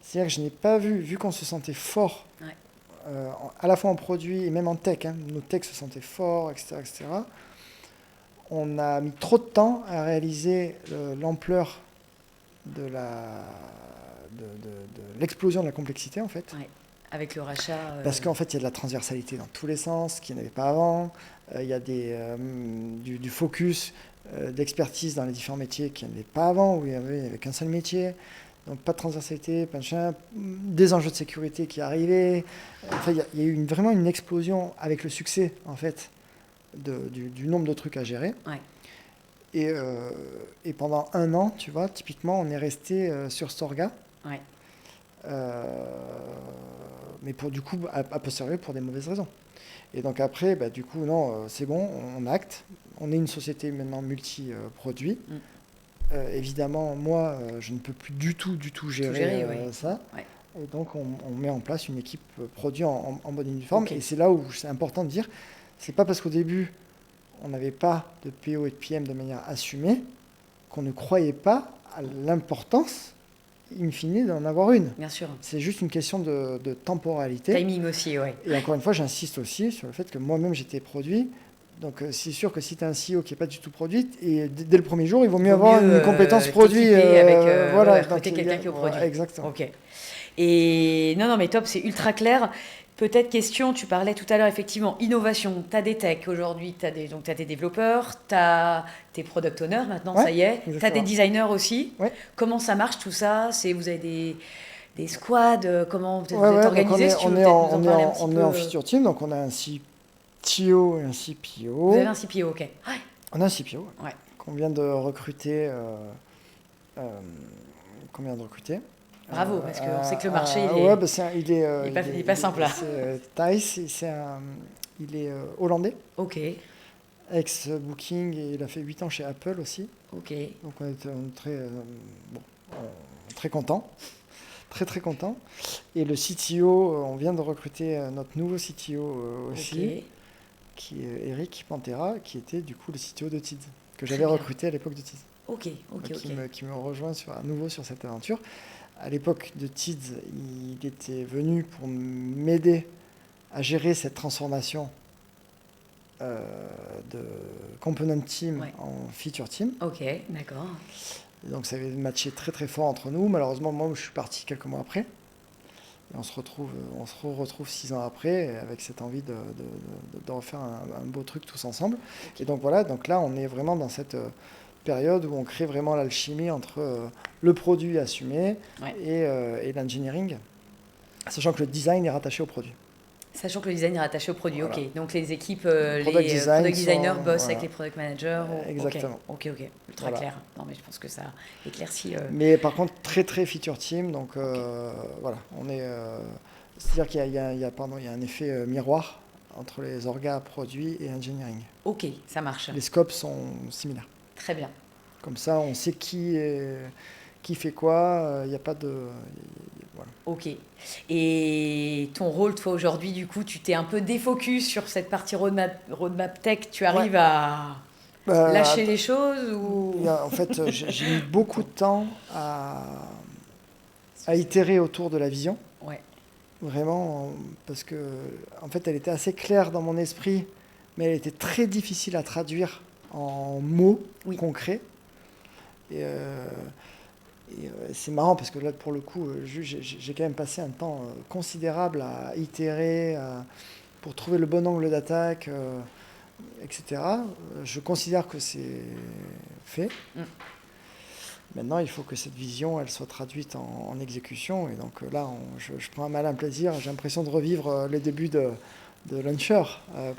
C'est-à-dire que je n'ai pas vu qu'on se sentait fort, à la fois en produit et même en tech. Hein, nos techs se sentaient forts, etc., etc. On a mis trop de temps à réaliser l'ampleur de l'explosion de la complexité, en fait. Ouais, avec le rachat. Parce qu'en fait, il y a de la transversalité dans tous les sens, qu'il n'y en avait pas avant. Il y a du focus, d'expertise dans les différents métiers qu'il n'y en avait pas avant, où il n'y avait qu'un seul métier. Donc, pas de transversalité, pas de machin, des enjeux de sécurité qui arrivaient. Enfin, il y a eu vraiment une explosion avec le succès, en fait, du nombre de trucs à gérer. Ouais. Et pendant 1 an, tu vois, typiquement, on est resté sur Storga. Ouais. Mais du coup, à posteriori, pour des mauvaises raisons. Et donc après, du coup, non, c'est bon, on acte. On est une société maintenant multi-produits. Évidemment, moi, je ne peux plus du tout gérer ça. Ouais. Et donc, on met en place une équipe produit en bonne uniforme. Et c'est là où c'est important de dire, c'est pas parce qu'au début, on n'avait pas de PO et de PM de manière assumée qu'on ne croyait pas à l'importance in fine, d'en avoir une. Bien sûr. C'est juste une question de temporalité. Timing aussi, oui. Et encore une fois, j'insiste aussi sur le fait que moi-même, j'étais produit. Donc, c'est sûr que si tu as un CEO qui n'est pas du tout produit, et dès le premier jour, il vaut mieux avoir une compétence produit. Voilà, donc, recruter quelqu'un qui est au produit. Exactement. Ok. Et non, mais top, c'est ultra clair. Peut-être question, tu parlais tout à l'heure, effectivement, innovation. Tu as des techs aujourd'hui, tu as des développeurs, tu as tes product owners maintenant, ça y est. Tu as des designers aussi. Ouais. Comment ça marche tout ça? Vous avez des squads? Comment vous êtes organisé? On est en feature team, donc on a un CTO et un CPO. Vous avez un CPO, ok. Ouais. On a un CPO ouais. qu'on vient de recruter. Bravo, parce qu'on sait que le marché, il est pas simple là. Thijs, il est hollandais. Ok. Ex-Booking, et il a fait 8 ans chez Apple aussi. Ok. Donc on est très content. Très très content. Et le CTO, on vient de recruter notre nouveau CTO aussi, qui est Eric Pantera, qui était du coup le CTO de Tids, que j'avais recruté à l'époque de Tids. Qui me rejoint à nouveau sur cette aventure. À l'époque de Tids, il était venu pour m'aider à gérer cette transformation de component team en feature team. Ok, d'accord. Et donc ça avait matché très très fort entre nous. Malheureusement, moi je suis parti quelques mois après. Et on se retrouve 6 ans après avec cette envie de refaire un beau truc tous ensemble. Et donc voilà, donc là on est vraiment dans cette période où on crée vraiment l'alchimie entre le produit assumé et l'engineering, sachant que le design est rattaché au produit. Sachant que le design est rattaché au produit, voilà. Ok. Donc les équipes, les product designers bossent avec les product managers. Exactement. Ok. Ultra clair. Non mais je pense que ça éclaircit. Mais par contre, très très feature team, donc voilà, on est... c'est-à-dire qu'il y a un effet miroir entre les orgas produits et engineering. Ok, ça marche. Les scopes sont similaires. Très bien. Comme ça, on sait qui fait quoi, il n'y a pas de... Voilà. Ok. Et ton rôle, toi, aujourd'hui, du coup, tu t'es un peu défocus sur cette partie roadmap tech. Tu arrives à lâcher les choses ou... En fait, j'ai mis beaucoup de temps à itérer autour de la vision. Ouais. Vraiment, parce que, en fait, elle était assez claire dans mon esprit, mais elle était très difficile à traduire en mots concrets. Et c'est marrant parce que là, pour le coup, j'ai quand même passé un temps considérable à itérer, pour trouver le bon angle d'attaque, etc. Je considère que c'est fait. Maintenant, il faut que cette vision, elle soit traduite en exécution. Et donc là, je prends un malin plaisir. J'ai l'impression de revivre les débuts de Launcher,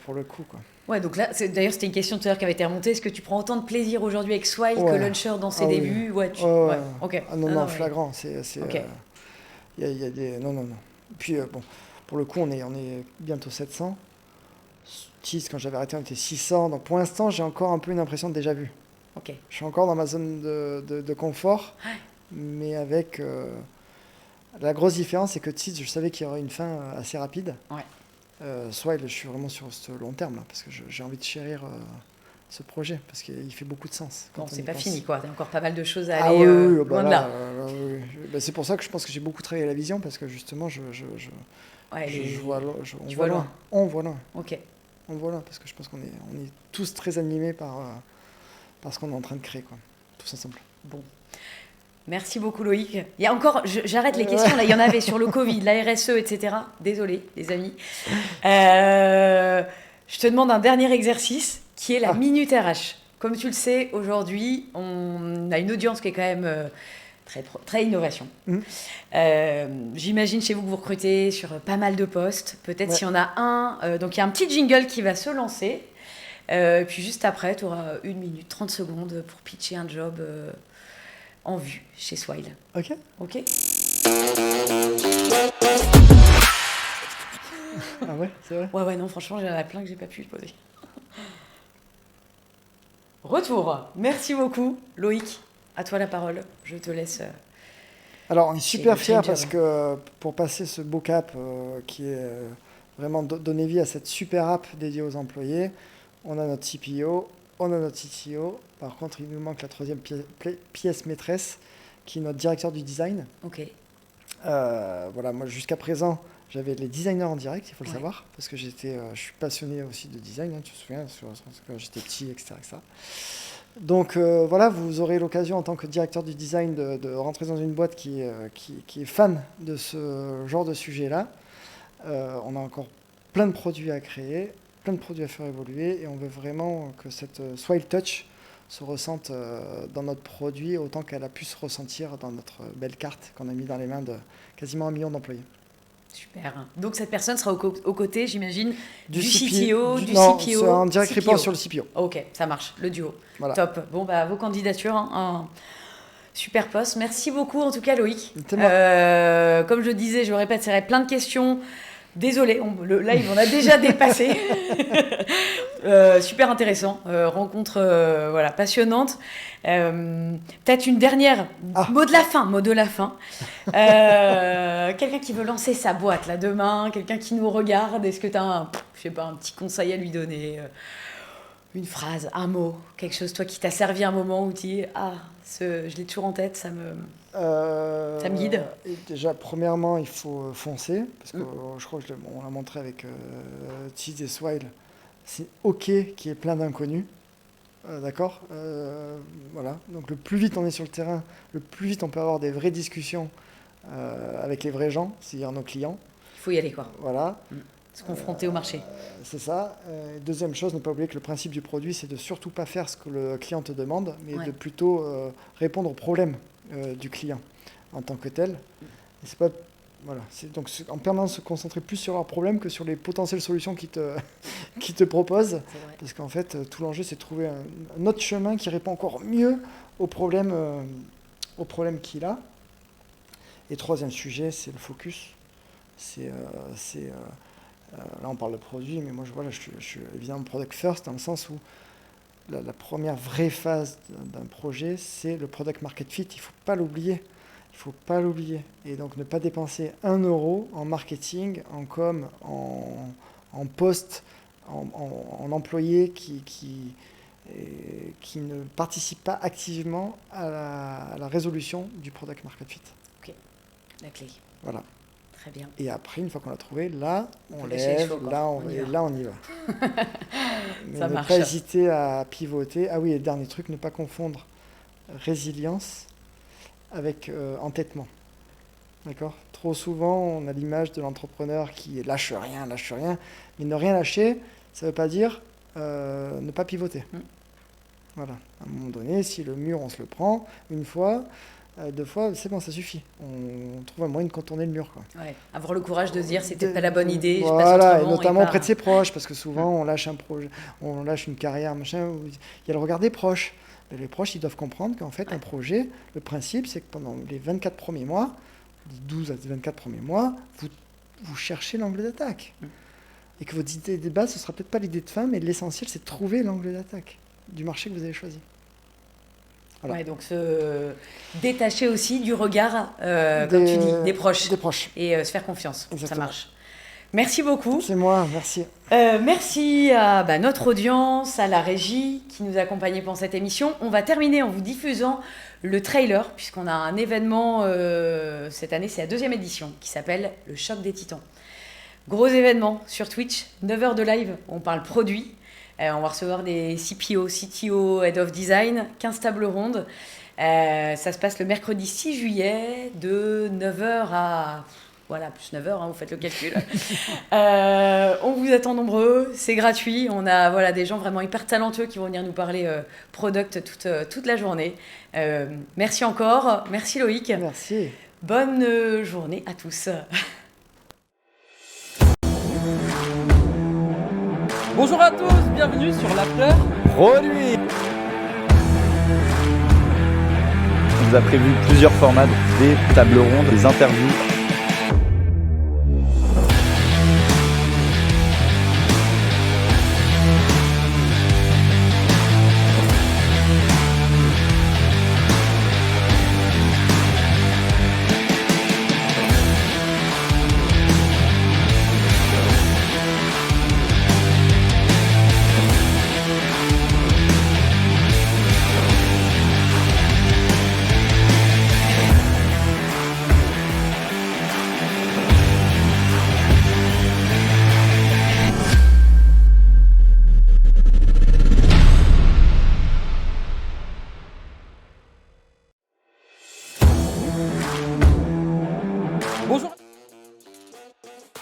pour le coup, quoi. Ouais, donc là, d'ailleurs, c'était une question tout à l'heure qui avait été remontée. Est-ce que tu prends autant de plaisir aujourd'hui avec Swile que Launcher dans ses débuts? Ok. Non, flagrant. Okay. Y a des... Non. Puis, pour le coup, on est bientôt 700. Quand j'avais arrêté, on était 600. Donc, pour l'instant, j'ai encore un peu une impression de déjà vu. Okay. Je suis encore dans ma zone de confort, mais avec... la grosse différence, c'est que Tids, je savais qu'il y aurait une fin assez rapide. Ouais. Swile, je suis vraiment sur ce long terme, là, parce que j'ai envie de chérir ce projet, parce qu'il fait beaucoup de sens. Bon, c'est pas fini, quoi. Il y a encore pas mal de choses à aller loin de là. C'est pour ça que je pense que j'ai beaucoup travaillé la vision, parce que justement, on voit loin. Ok. On voit loin, parce que je pense qu'on est tous très animés par ce qu'on est en train de créer, quoi, tous ensemble. Bon. Merci beaucoup Loïc. Il y a encore, j'arrête les questions, là il y en avait sur le Covid, la RSE, etc. Désolé les amis. Je te demande un dernier exercice qui est la Minute RH. Comme tu le sais, aujourd'hui, on a une audience qui est quand même très innovation. J'imagine chez vous que vous recrutez sur pas mal de postes. Peut-être s'il y en a un. Donc il y a un petit jingle qui va se lancer. Puis juste après, tu auras 1 minute, 30 secondes pour pitcher un job en vue chez Swile. Ok. Ah ouais, c'est vrai. Ouais, non, franchement, j'en ai plein que j'ai pas pu poser. Retour. Merci beaucoup, Loïc. À toi la parole. Je te laisse. Alors, on est super fiers parce que pour passer ce beau cap qui est vraiment donner vie à cette super app dédiée aux employés, on a notre CPO, on a notre CTO. Par contre, il nous manque la troisième pièce maîtresse qui est notre directeur du design. Ok. Voilà, moi jusqu'à présent, j'avais les designers en direct, il faut le Ouais. savoir, parce que je suis passionné aussi de design, tu te souviens, quand j'étais petit, etc. Donc voilà, vous aurez l'occasion en tant que directeur du design de rentrer dans une boîte qui est fan de ce genre de sujet-là. On a encore plein de produits à créer, plein de produits à faire évoluer, et on veut vraiment que cette Swile Touch se ressente dans notre produit autant qu'elle a pu se ressentir dans notre belle carte qu'on a mis dans les mains de quasiment 1 million d'employés. Super. Donc cette personne sera aux côtés, j'imagine, du CPO, CTO, du non, CPO. c'est un direct CPO. report sur le CPO. Ok, ça marche, le duo. Voilà. Top. Bon, bah, vos candidatures, un super poste. Merci beaucoup, en tout cas, Loïc. C'est moi. Comme je le disais, je répète, c'est plein de questions. Désolé, le live, on a déjà dépassé. Super intéressant. Rencontre voilà, passionnante. Peut-être une dernière. Mot de la fin. Quelqu'un qui veut lancer sa boîte là demain, quelqu'un qui nous regarde, est-ce que tu as un petit conseil à lui donner, une phrase, un mot, quelque chose, toi qui t'a servi un moment où tu dis je l'ai toujours en tête, ça me guide. Et déjà, premièrement, il faut foncer, parce que je crois qu'on l'a montré avec Tease et Swile, c'est OK qu'il y ait plein d'inconnus. D'accord, voilà. Donc le plus vite on est sur le terrain, le plus vite on peut avoir des vraies discussions avec les vrais gens, c'est-à-dire nos clients. Il faut y aller, quoi. Voilà. Se confronter au marché. C'est ça. Deuxième chose, ne pas oublier que le principe du produit, c'est de surtout pas faire ce que le client te demande, mais de plutôt répondre aux problèmes du client en tant que tel. Et c'est pas, voilà. C'est donc en permanence se concentrer plus sur leurs problèmes que sur les potentielles solutions qu'ils te proposent. Parce qu'en fait, tout l'enjeu, c'est de trouver un autre chemin qui répond encore mieux aux problèmes qu'il a. Et troisième sujet, c'est le focus. Là, on parle de produit, mais moi, je suis évidemment product first, dans le sens où la première vraie phase d'un projet, c'est le product market fit. Il ne faut pas l'oublier. Et donc, ne pas dépenser 1 euro en marketing, en com, en post, en employé qui ne participe pas activement à la résolution du product market fit. Ok, la clé. Voilà. Très bien. Et après, une fois qu'on l'a trouvé, là, on lève, chevaux, là, on y va. Mais ça ne marche. pas hésiter à pivoter. Ah oui, et dernier truc, ne pas confondre résilience avec entêtement. D'accord ? Trop souvent, on a l'image de l'entrepreneur qui lâche rien. Mais ne rien lâcher, ça ne veut pas dire ne pas pivoter. Voilà. À un moment donné, si le mur, on se le prend une fois, 2 fois, c'est bon, ça suffit. On trouve un moyen de contourner le mur, quoi. Ouais, avoir le courage de se dire c'était pas la bonne idée. Voilà, et notamment auprès de ses proches, parce que souvent on lâche un projet, on lâche une carrière, machin, où il y a le regard des proches. Mais les proches, ils doivent comprendre qu'en fait, un projet, le principe, c'est que pendant les 24 premiers mois, 12 à 24 premiers mois, vous cherchez l'angle d'attaque. Et que votre idée de base, ce ne sera peut-être pas l'idée de fin, mais l'essentiel, c'est de trouver l'angle d'attaque du marché que vous avez choisi. Voilà. Ouais, donc se détacher aussi du regard, comme tu dis, des proches. Et se faire confiance. Exactement. Ça marche. Merci beaucoup. C'est moi, merci. Merci à notre audience, à la régie qui nous a accompagnés pendant cette émission. On va terminer en vous diffusant le trailer, puisqu'on a un événement cette année, c'est la 2e édition, qui s'appelle le Choc des Titans. Gros événement sur Twitch, 9 heures de live, on parle produit. On va recevoir des CPO, CTO, Head of Design, 15 tables rondes. Ça se passe le mercredi 6 juillet de 9h à... Voilà, plus 9h, vous faites le calcul. On vous attend nombreux, c'est gratuit. On a des gens vraiment hyper talentueux qui vont venir nous parler product toute la journée. Merci encore, merci Loïc. Merci. Bonne journée à tous. Bonjour à tous, bienvenue sur l'After Produit. On vous a prévu plusieurs formats, des tables rondes, des interviews